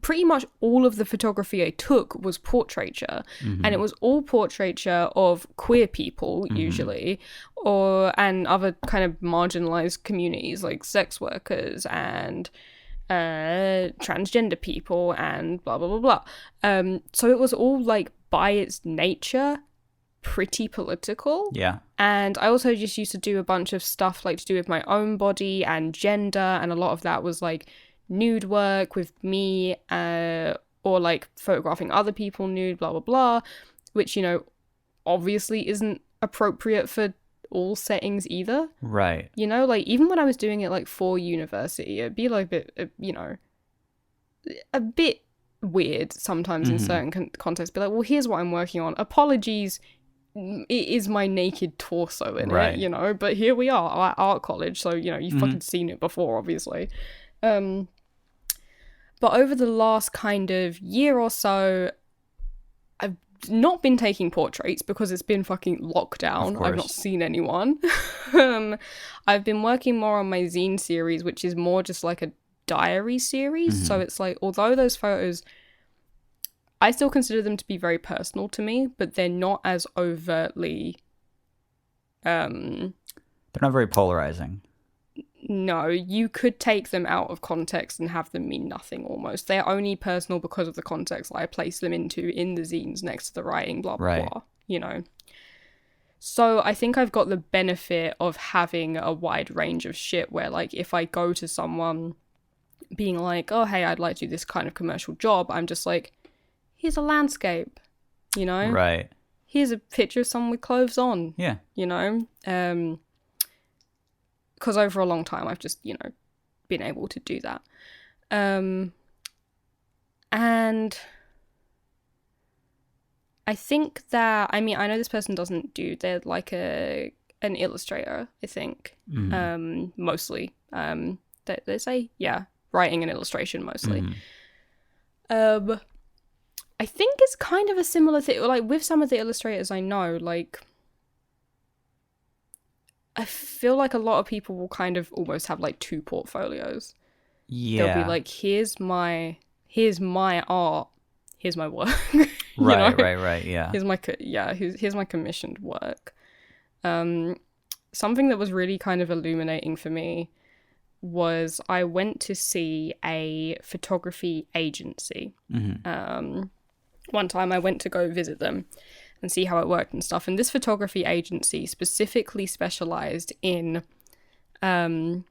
Pretty much all of the photography I took was portraiture, and it was all portraiture of queer people usually, and other kind of marginalized communities like sex workers and transgender people and blah blah blah blah. So it was all like by its nature pretty political. Yeah. And I also just used to do a bunch of stuff like to do with my own body and gender, and a lot of that was like nude work with me, or like photographing other people nude, blah blah blah, which, you know, obviously isn't appropriate for all settings either. Right. You know, like even when I was doing it like for university, it'd be like a bit, you know, a bit weird sometimes in certain contexts. Be like, well, here's what I'm working on. Apologies, it is my naked torso in Right. it, you know, but here we are at art college, so, you know, you've fucking seen it before, obviously. But over the last kind of year or so, I've not been taking portraits because it's been fucking lockdown. I've not seen anyone. I've been working more on my zine series, which is more just like a diary series. So it's like, although those photos, I still consider them to be very personal to me, but they're not as overtly They're not very polarizing. no, you could take them out of context and have them mean nothing almost. They're only personal because of the context that I place them into in the zines next to the writing, blah, blah, Right. blah, you know. So I think I've got the benefit of having a wide range of shit where, like, if I go to someone being like, oh, hey, I'd like to do this kind of commercial job, I'm just like, here's a landscape, you know? Right. Here's a picture of someone with clothes on, Yeah. you know? Because over a long time I've just, you know, been able to do that. And I think that, I mean, I know this person doesn't do, they're like an illustrator, I think, mostly. They say, yeah, writing and illustration mostly. I think it's kind of a similar thing, like with some of the illustrators I know, like, I feel like a lot of people will kind of almost have like two portfolios. Yeah. They'll be like, here's my art, here's my work. Right. Yeah. Here's my commissioned work. Something that was really kind of illuminating for me was I went to see a photography agency. One time I went to go visit them and see how it worked and stuff. And this photography agency specifically specialized in fine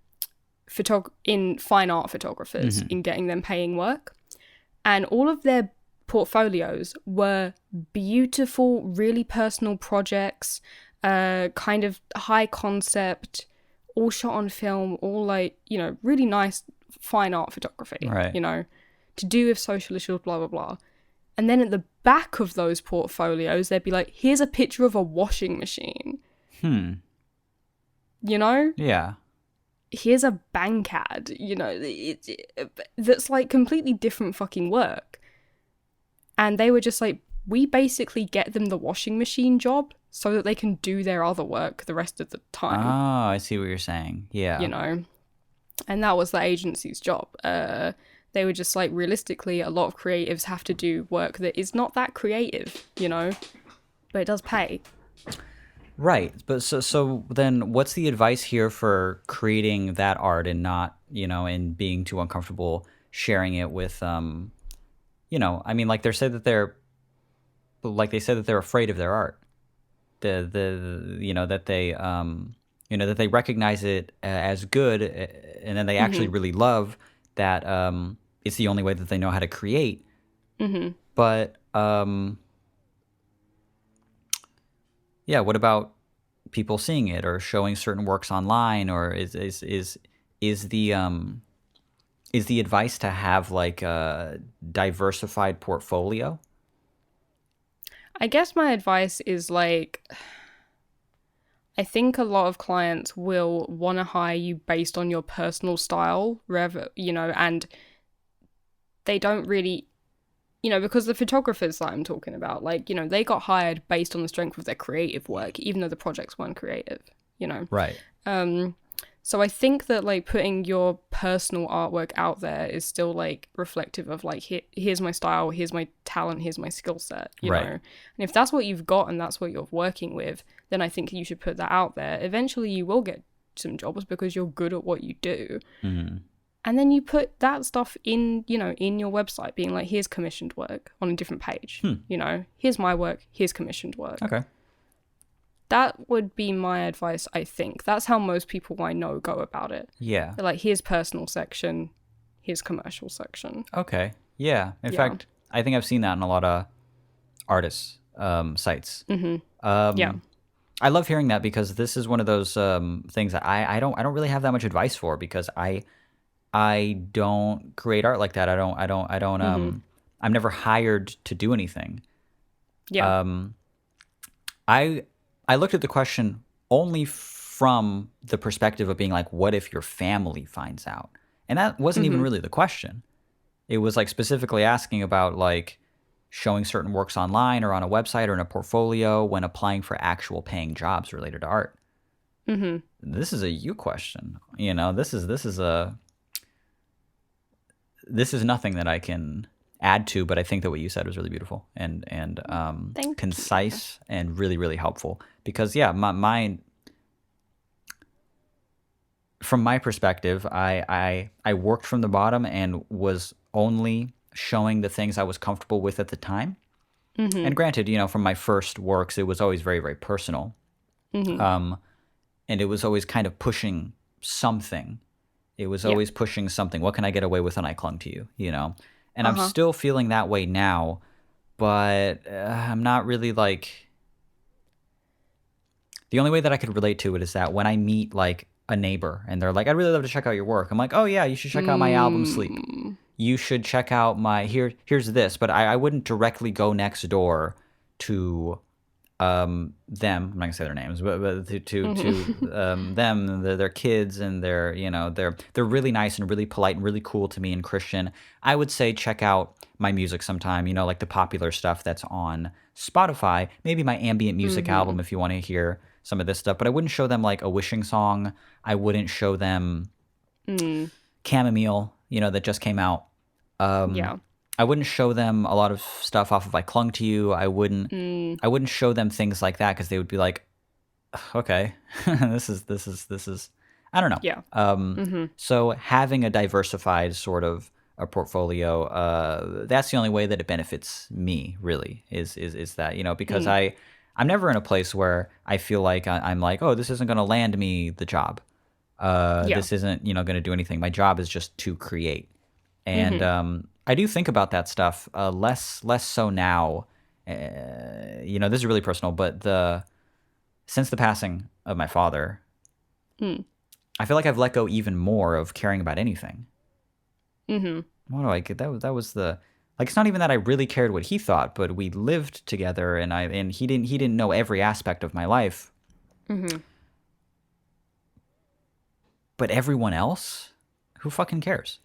art photographers, in getting them paying work. And all of their portfolios were beautiful, really personal projects, kind of high concept, all shot on film, all like, you know, really nice fine art photography, Right. you know, to do with social issues, blah, blah, blah. And then at the back of those portfolios, they'd be like, here's a picture of a washing machine. You know? Yeah. Here's a bank ad, you know, that's like completely different fucking work. And they were just like, we basically get them the washing machine job so that they can do their other work the rest of the time. Oh, I see what you're saying. Yeah. You know? And that was the agency's job. They were just like, realistically, a lot of creatives have to do work that is not that creative, you know? But it does pay. Right. But so then what's the advice here for creating that art and not, you know, and being too uncomfortable sharing it with, you know, I mean, like they said that they're afraid of their art. You know, that they, you know, that they recognize it as good, and then they actually really love that it's the only way that they know how to create. But yeah, what about people seeing it or showing certain works online, or is the advice to have like a diversified portfolio? I guess my advice is like, I think a lot of clients will want to hire you based on your personal style, and they don't really, because the photographers that I'm talking about, like, they got hired based on the strength of their creative work, even though the projects weren't creative, Right. So I think that like putting your personal artwork out there is still like reflective of like, here's my style, here's my talent, here's my skill set, Right. And if that's what you've got and that's what you're working with, then I think you should put that out there. Eventually you will get some jobs because you're good at what you do. Mm-hmm. And then you put that stuff in, in your website, being like, here's commissioned work on a different page. Here's my work, here's commissioned work. Okay. That would be my advice, I think. That's how most people I know go about it. Yeah. They're like, here's personal section, here's commercial section. Okay. Yeah. In Yeah. fact, I think I've seen that in a lot of artists' sites. Yeah. I love hearing that because this is one of those things that I don't really have that much advice for, because I don't create art like that. I don't I'm never hired to do anything. Yeah. I looked at the question only from the perspective of being like, what if your family finds out? And that wasn't even really the question. It was like specifically asking about like showing certain works online or on a website or in a portfolio when applying for actual paying jobs related to art. This is a you question. This is nothing that I can add to, but I think that what you said was really beautiful and Thank concise and really, really helpful. Because from my perspective, I worked from the bottom and was only showing the things I was comfortable with at the time. And granted, from my first works, it was always very, very personal. And it was always kind of pushing something. It was always pushing something. What can I get away with when I clung to you, And I'm still feeling that way now, but I'm not really like... The only way that I could relate to it is that when I meet like a neighbor and they're like, I'd really love to check out your work. I'm like, oh yeah, you should check out my album Sleep. You should check out my here's this. But I wouldn't directly go next door to them. I'm not gonna say their names, but to them, their kids, and they're really nice and really polite and really cool to me and Christian. I would say check out my music sometime, like the popular stuff that's on Spotify, maybe my ambient music album if you want to hear some of this stuff. But I wouldn't show them like a wishing song. I wouldn't show them Chamomile, that just came out. I wouldn't show them a lot of stuff off of I Clung to You. I wouldn't show them things like that because they would be like, okay, this is I don't know. Yeah. So having a diversified sort of a portfolio, that's the only way that it benefits me, really, is that, because I'm never in a place where I feel like I'm like, oh, this isn't going to land me the job. This isn't, going to do anything. My job is just to create. And I do think about that stuff less so now. This is really personal, but since the passing of my father, I feel like I've let go even more of caring about anything. What do I get? That was the... Like, it's not even that I really cared what he thought, but we lived together, and he didn't know every aspect of my life. But everyone else, who fucking cares?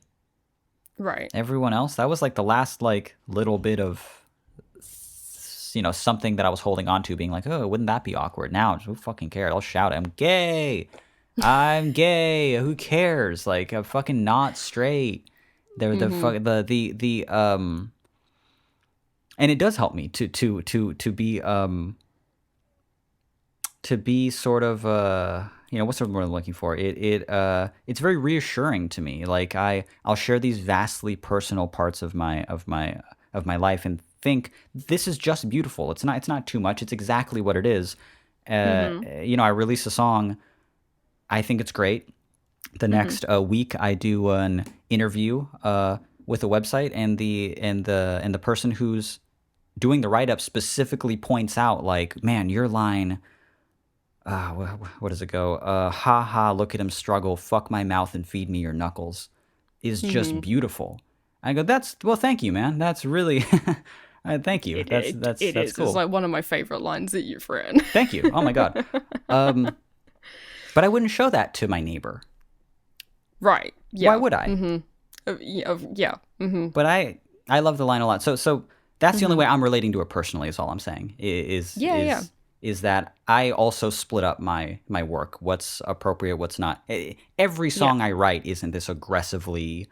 Right. Everyone else, that was like the last like little bit of something that I was holding on to, being like, oh, wouldn't that be awkward? Now, who fucking cares? I'll shout, I'm gay. I'm gay. Who cares? Like, I'm fucking not straight. They're and it does help me to be sort of what's the word I'm looking for? It's very reassuring to me. Like I'll share these vastly personal parts of my life and think this is just beautiful. It's not too much. It's exactly what it is. I release a song. I think it's great. The next week, I do an interview with a website, and the person who's doing the write up specifically points out, like, man, your line what does it go? Ha ha, look at him struggle. Fuck my mouth and feed me your knuckles. Is just beautiful. I go, well, thank you, man. That's really, thank you. That's cool. It's like one of my favorite lines that you've written. Thank you. Oh my God. But I wouldn't show that to my neighbor. Right. Yeah. Why would I? Yeah. Mm-hmm. But I love the line a lot. So that's the only way I'm relating to it personally. Is all I'm saying. Is that I also split up my work. What's appropriate, what's not. Every song I write isn't this aggressively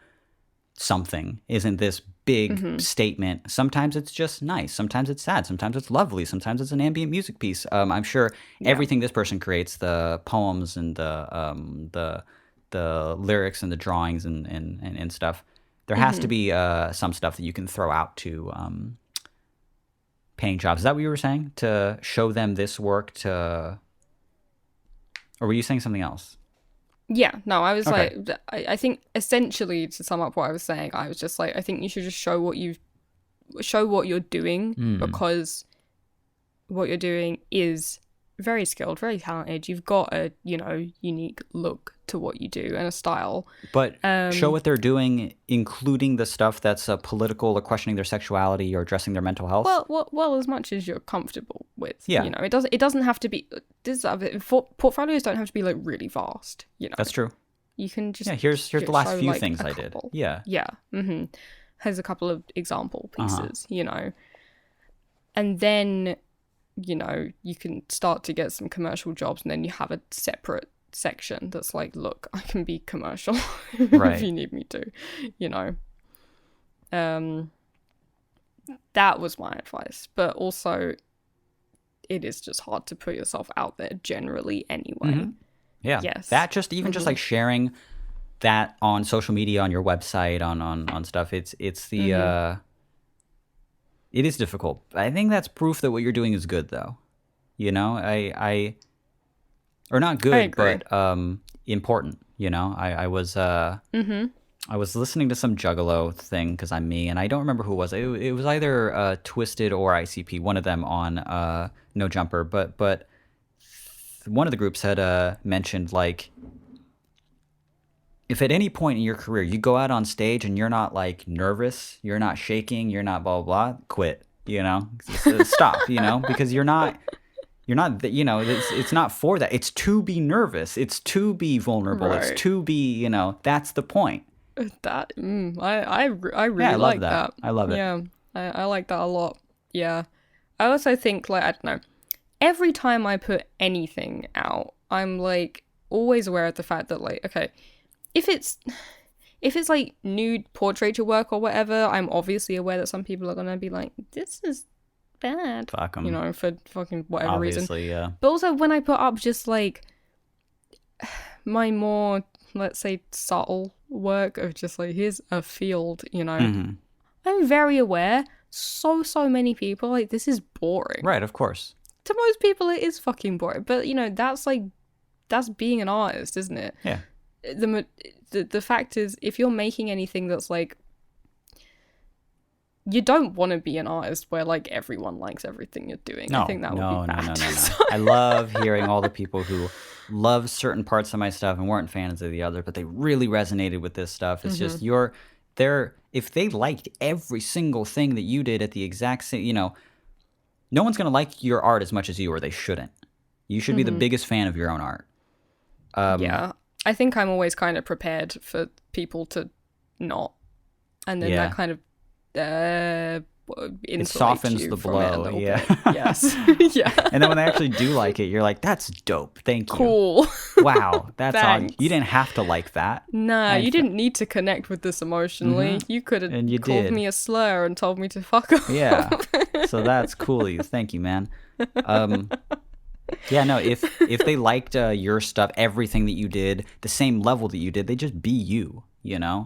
something. Isn't this big statement. Sometimes it's just nice. Sometimes it's sad. Sometimes it's lovely. Sometimes it's an ambient music piece. I'm sure everything this person creates, the poems and the lyrics and the drawings and stuff, there has to be some stuff that you can throw out to paying jobs. Is that what you were saying? To show them this work or were you saying something else? Yeah, no, I was Okay. like, I think essentially to sum up what I was saying, I was just like, I think you should just show what you're doing, because what you're doing is very skilled, very talented. You've got a, unique look to what you do and a style. But show what they're doing, including the stuff that's political or questioning their sexuality or addressing their mental health. Well, as much as you're comfortable with. Yeah. It doesn't have to be. Portfolios don't have to be like really vast. That's true. You can just Here's the last show, few like, things a I did. couple. Yeah. Yeah. Has a couple of example pieces. And then you can start to get some commercial jobs, and then you have a separate section that's like, look, I can be commercial Right. if you need me to, that was my advice. But also it is just hard to put yourself out there generally anyway. Yeah. Yes. That just like sharing that on social media, on your website, on stuff. It's the it is difficult. I think that's proof that what you're doing is good, though. Or not good, agree. but important. I was I was listening to some Juggalo thing because I'm me, and I don't remember who it was. It was either Twisted or ICP, one of them on No Jumper. But one of the groups had mentioned, like, if at any point in your career you go out on stage and you're not like nervous, you're not shaking, you're not blah blah blah, quit. Stop. Because you're not. It's not for that. It's to be nervous. It's to be vulnerable. Right. It's to be. That's the point. That I really I love like that. I love it. Yeah, I like that a lot. Yeah, I also think, like, I don't know, every time I put anything out, I'm like always aware of the fact that, like, okay, if it's like nude portraiture work or whatever, I'm obviously aware that some people are gonna be like, this is bad. Fuck 'em. For fucking whatever reason. Obviously, yeah. But also when I put up just like my more, let's say, subtle work of just like, here's a field, I'm very aware so many people like, this is boring. Right, of course. To most people it is fucking boring, but that's being an artist, isn't it? Yeah. The fact is, if you're making anything that's like, you don't want to be an artist where like everyone likes everything you're doing. No, I think that would be bad. No. I love hearing all the people who love certain parts of my stuff and weren't fans of the other, but they really resonated with this stuff. It's just if they liked every single thing that you did at the exact same, no one's going to like your art as much as you, or they shouldn't. You should be the biggest fan of your own art. Yeah. I think I'm always kind of prepared for people to not. And then that kind of it softens the blow. Yeah. Bit. Yes. Yeah. And then when they actually do like it, you're like, that's dope. Thank you. Cool. Wow. That's on. Thanks. You didn't have to like that. Nah, you didn't need to connect with this emotionally. You could have called did. me a slur and told me to fuck off. Yeah. So that's cool of you. Thank you, man. Yeah, no, if they liked your stuff, everything that you did, the same level that you did, they just be you, Yeah.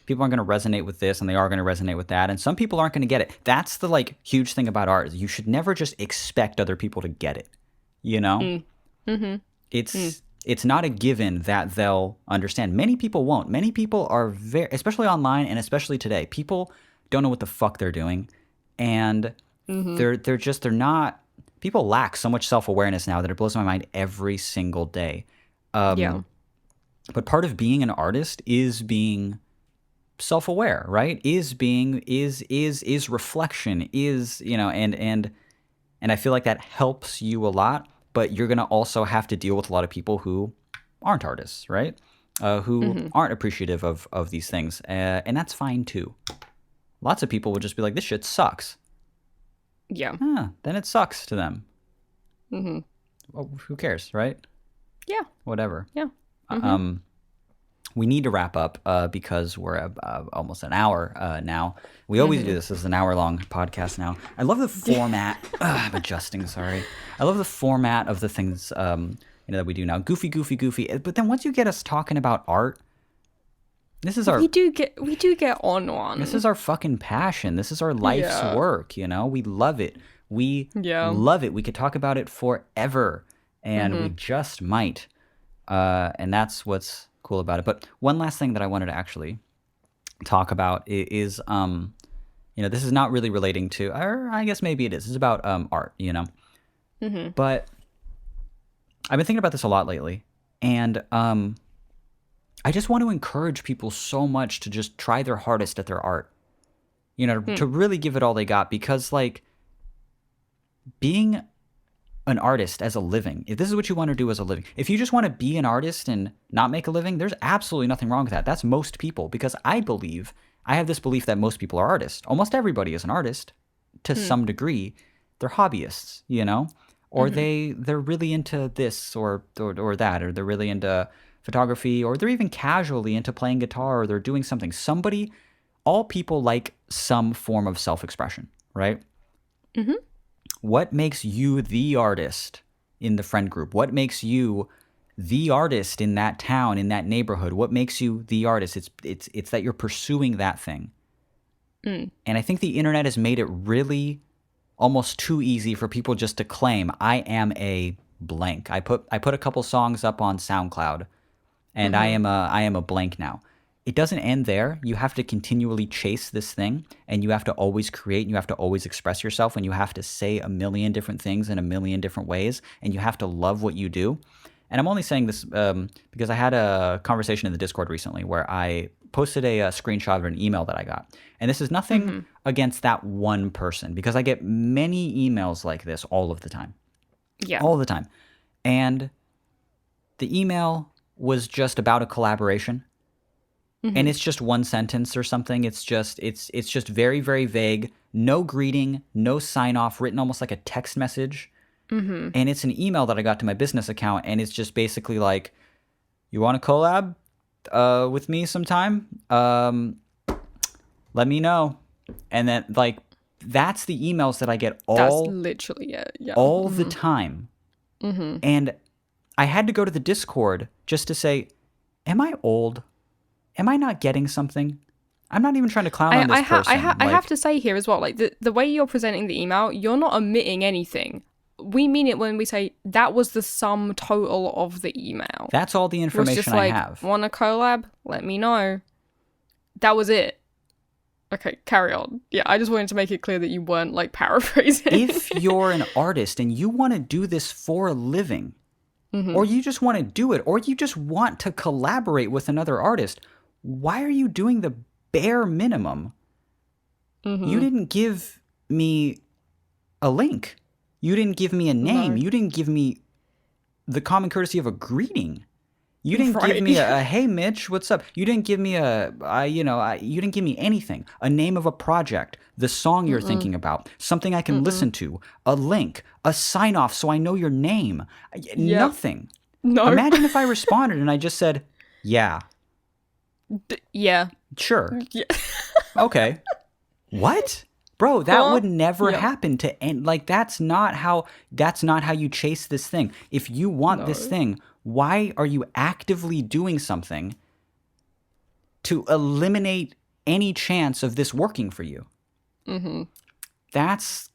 People aren't going to resonate with this, and they are going to resonate with that, and some people aren't going to get it. That's the, like, huge thing about art. Is you should never just expect other people to get it, It's not a given that they'll understand. Many people won't. Many people are especially online and especially today, people don't know what the fuck they're doing, and they're people lack so much self-awareness now that it blows my mind every single day. Yeah. But part of being an artist is being self-aware, right? Is reflection, is, you know, and I feel like that helps you a lot, but you're going to also have to deal with a lot of people who aren't artists, right? Who aren't appreciative of these things. And that's fine too. Lots of people would just be like, this shit sucks. Yeah. Then it sucks to them. Well, who cares, right? Yeah. Whatever. Yeah. We need to wrap up because we're almost an hour now. We always do this. This is an hour-long podcast now. I love the format. I'm adjusting, sorry. I love the format of the things that we do now. Goofy. But then once you get us talking about art, this is our... We do get on one. This is our fucking passion. This is our life's work, you know? We love it. We love it. We could talk about it forever, and we just might. And that's what's cool about it. But one last thing that I wanted to actually talk about is this is not really relating to, or I guess maybe it is. It's about art, you know. But I've been thinking about this a lot lately, and I just want to encourage people so much to just try their hardest at their art, you know, to really give it all they got, because like being an artist as a living, if this is what you want to do as a living, if you just want to be an artist and not make a living, there's absolutely nothing wrong with that. That's most people, because I have this belief that most people are artists. Almost everybody is an artist to some degree. They're hobbyists, you know, or they're really into this or that, or they're really into photography, or they're even casually into playing guitar, or they're doing something. All people like some form of self-expression, right? What makes you the artist in the friend group? What makes you the artist in that town, in that neighborhood? What makes you the artist? It's that you're pursuing that thing. And I think the internet has made it really almost too easy for people just to claim, I am a blank. I put a couple songs up on SoundCloud, and I am a blank now. It doesn't end there. You have to continually chase this thing, and you have to always create, and you have to always express yourself, and you have to say a million different things in a million different ways, and you have to love what you do. And I'm only saying this because I had a conversation in the Discord recently where I posted a screenshot of an email that I got. And this is nothing against that one person, because I get many emails like this all of the time. Yeah. All the time. And the email was just about a collaboration. And it's just one sentence or something. It's just very, very vague. No greeting, no sign off, written almost like a text message. And it's an email that I got to my business account, and it's just basically like, you want to collab with me sometime? Let me know. And then like that's the emails that I get all the time. And I had to go to the Discord just to say, am I old? Am I not getting something? I'm not even trying to clown on this person. I have to say here as well, like the way you're presenting the email, you're not omitting anything. We mean it when we say that was the sum total of the email. That's all the information I have. Want a collab? Let me know. That was it. Okay, carry on. Yeah, I just wanted to make it clear that you weren't like paraphrasing. If you're an artist and you want to do this for a living, or you just want to do it, or you just want to collaborate with another artist, why are you doing the bare minimum? You didn't give me a link. You didn't give me a name. No. You didn't give me the common courtesy of a greeting. You didn't give me a hey Mitch, what's up? You didn't give me you didn't give me anything. A name of a project, the song you're thinking about, something I can listen to, a link, a sign off so I know your name. Nothing. No. Imagine if I responded and I just said, yeah. Yeah. Sure. Yeah. Okay. What? Bro, that would never happen to end. Like that's not how you chase this thing. If you want this thing, why are you actively doing something to eliminate any chance of this working for you? That's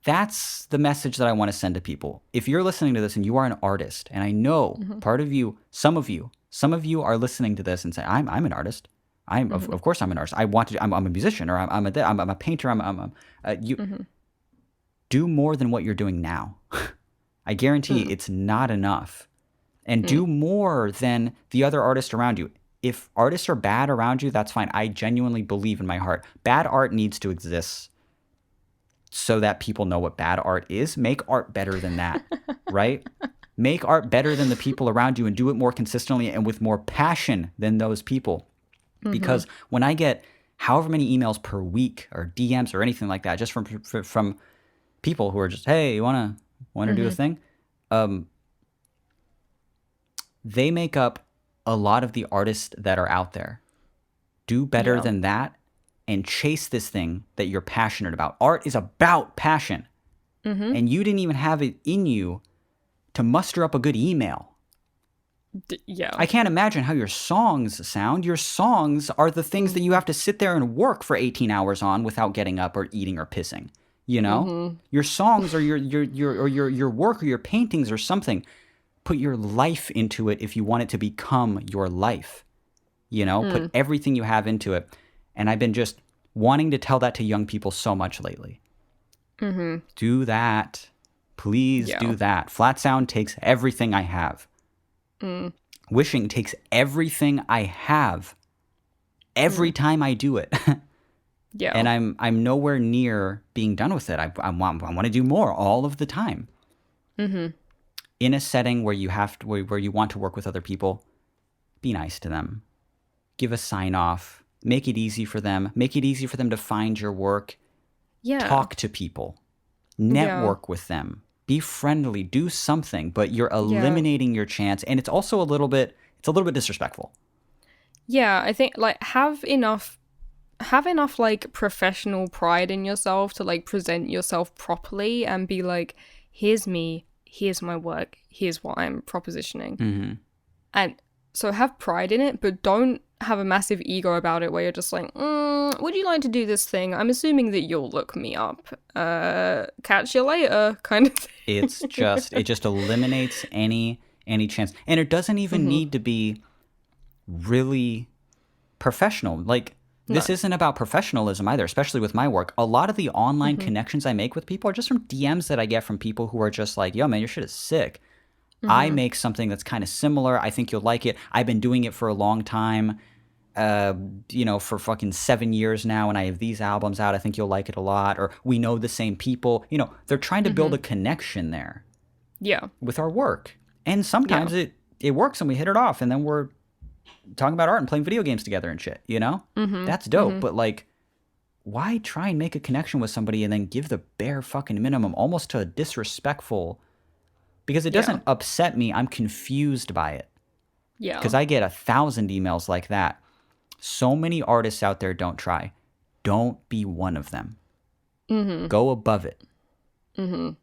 the message that I want to send to people. If you're listening to this and you are an artist, and I know part of you, some of you are listening to this and say, I'm an artist. Of course I'm an artist. I'm a musician, or I'm a painter. do more than what you're doing now. I guarantee it's not enough. And do more than the other artists around you. If artists are bad around you, that's fine. I genuinely believe in my heart. Bad art needs to exist so that people know what bad art is. Make art better than that, right? Make art better than the people around you and do it more consistently and with more passion than those people. Because when I get however many emails per week or DMs or anything like that, just from people who are just, hey, you want to do a thing? They make up a lot of the artists that are out there. Do better than that and chase this thing that you're passionate about. Art is about passion. And you didn't even have it in you to muster up a good email. I can't imagine how your songs sound. Your songs are the things that you have to sit there and work for 18 hours on without getting up or eating or pissing. You know? Your songs or your work or your paintings or something. Put your life into it if you want it to become your life. You know? Put everything you have into it. And I've been just wanting to tell that to young people so much lately. Do that. Please do that. Flat Sound takes everything I have. Wishing takes everything I have. Every time I do it. And I'm nowhere near being done with it. I want to do more all of the time. In a setting where you have to, where you want to work with other people, be nice to them. Give a sign off. Make it easy for them. Make it easy for them to find your work. Talk to people. Network with them. Be friendly. Do something. But you're eliminating your chance, and it's also a little bit disrespectful. Yeah, I think like have enough like professional pride in yourself to like present yourself properly and be like, here's me, here's my work, here's what I'm propositioning. And so have pride in it, but don't have a massive ego about it where you're just like, would you like to do this thing? I'm assuming that you'll look me up. Catch you later, kind of thing. It just eliminates any chance. And it doesn't even need to be really professional. Like, this isn't about professionalism either, especially with my work. A lot of the online connections I make with people are just from DMs that I get from people who are just like, yo, man, your shit is sick. I make something that's kind of similar. I think you'll like it. I've been doing it for a long time, for fucking 7 years now, and I have these albums out. I think you'll like it a lot. Or we know the same people. You know, they're trying to build a connection there. With our work. And sometimes it works and we hit it off, and then we're talking about art and playing video games together and shit, you know? That's dope. But like, why try and make a connection with somebody and then give the bare fucking minimum, almost to a disrespectful? Because it doesn't upset me. I'm confused by it. Because I get 1,000 emails like that. So many artists out there don't try. Don't be one of them. Go above it. And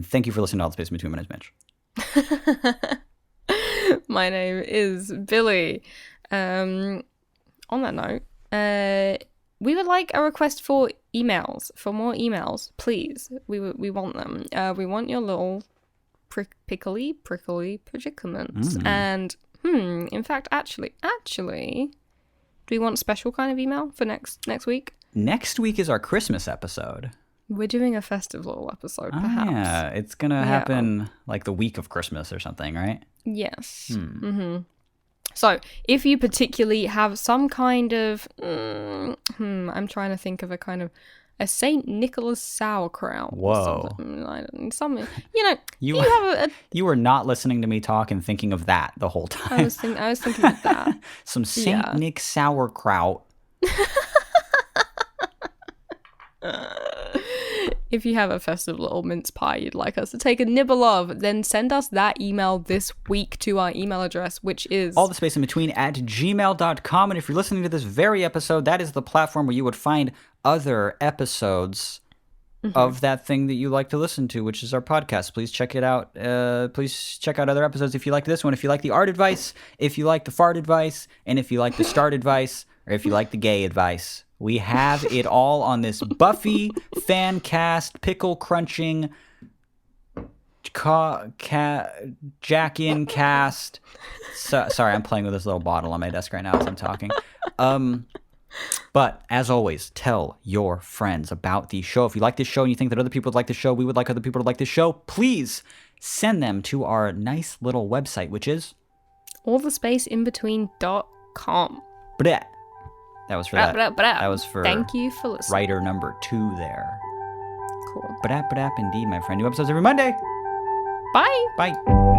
thank you for listening to All the Space in Between. My name's Mitch. My name is Billy. On that note, we would like a request for emails, for more emails, please. We want them. We want your little prickly predicaments. And in fact, actually, do we want a special kind of email for next week? Next week is our Christmas episode. We're doing a festive episode, perhaps. Yeah, it's gonna happen like the week of Christmas or something, right? Yes. So, if you particularly have some kind of, I'm trying to think of a kind of a Saint Nicholas sauerkraut. Whoa. Something, you know, you were not listening to me talk and thinking of that the whole time. I was thinking of that. Some Saint Nick sauerkraut. If you have a festive little mince pie you'd like us to take a nibble of, then send us that email this week to our email address, which is allthespacein-between@gmail.com. And if you're listening to this very episode, that is the platform where you would find other episodes of that thing that you like to listen to, which is our podcast. Please check it out. Please check out other episodes if you like this one. If you like the art advice, if you like the fart advice, and if you like the start advice, or if you like the gay advice. We have it all on this Buffy fan cast, pickle crunching, jack-in cast. Sorry, I'm playing with this little bottle on my desk right now as I'm talking. But as always, tell your friends about the show. If you like this show and you think that other people would like the show, we would like other people to like this show, please send them to our nice little website, which is allthespaceinbetween.com. Bleh. That was for that. That was for Thank you for listening. writer number 2 there. Cool. Badap, badap, indeed, my friend. New episodes every Monday. Bye. Bye.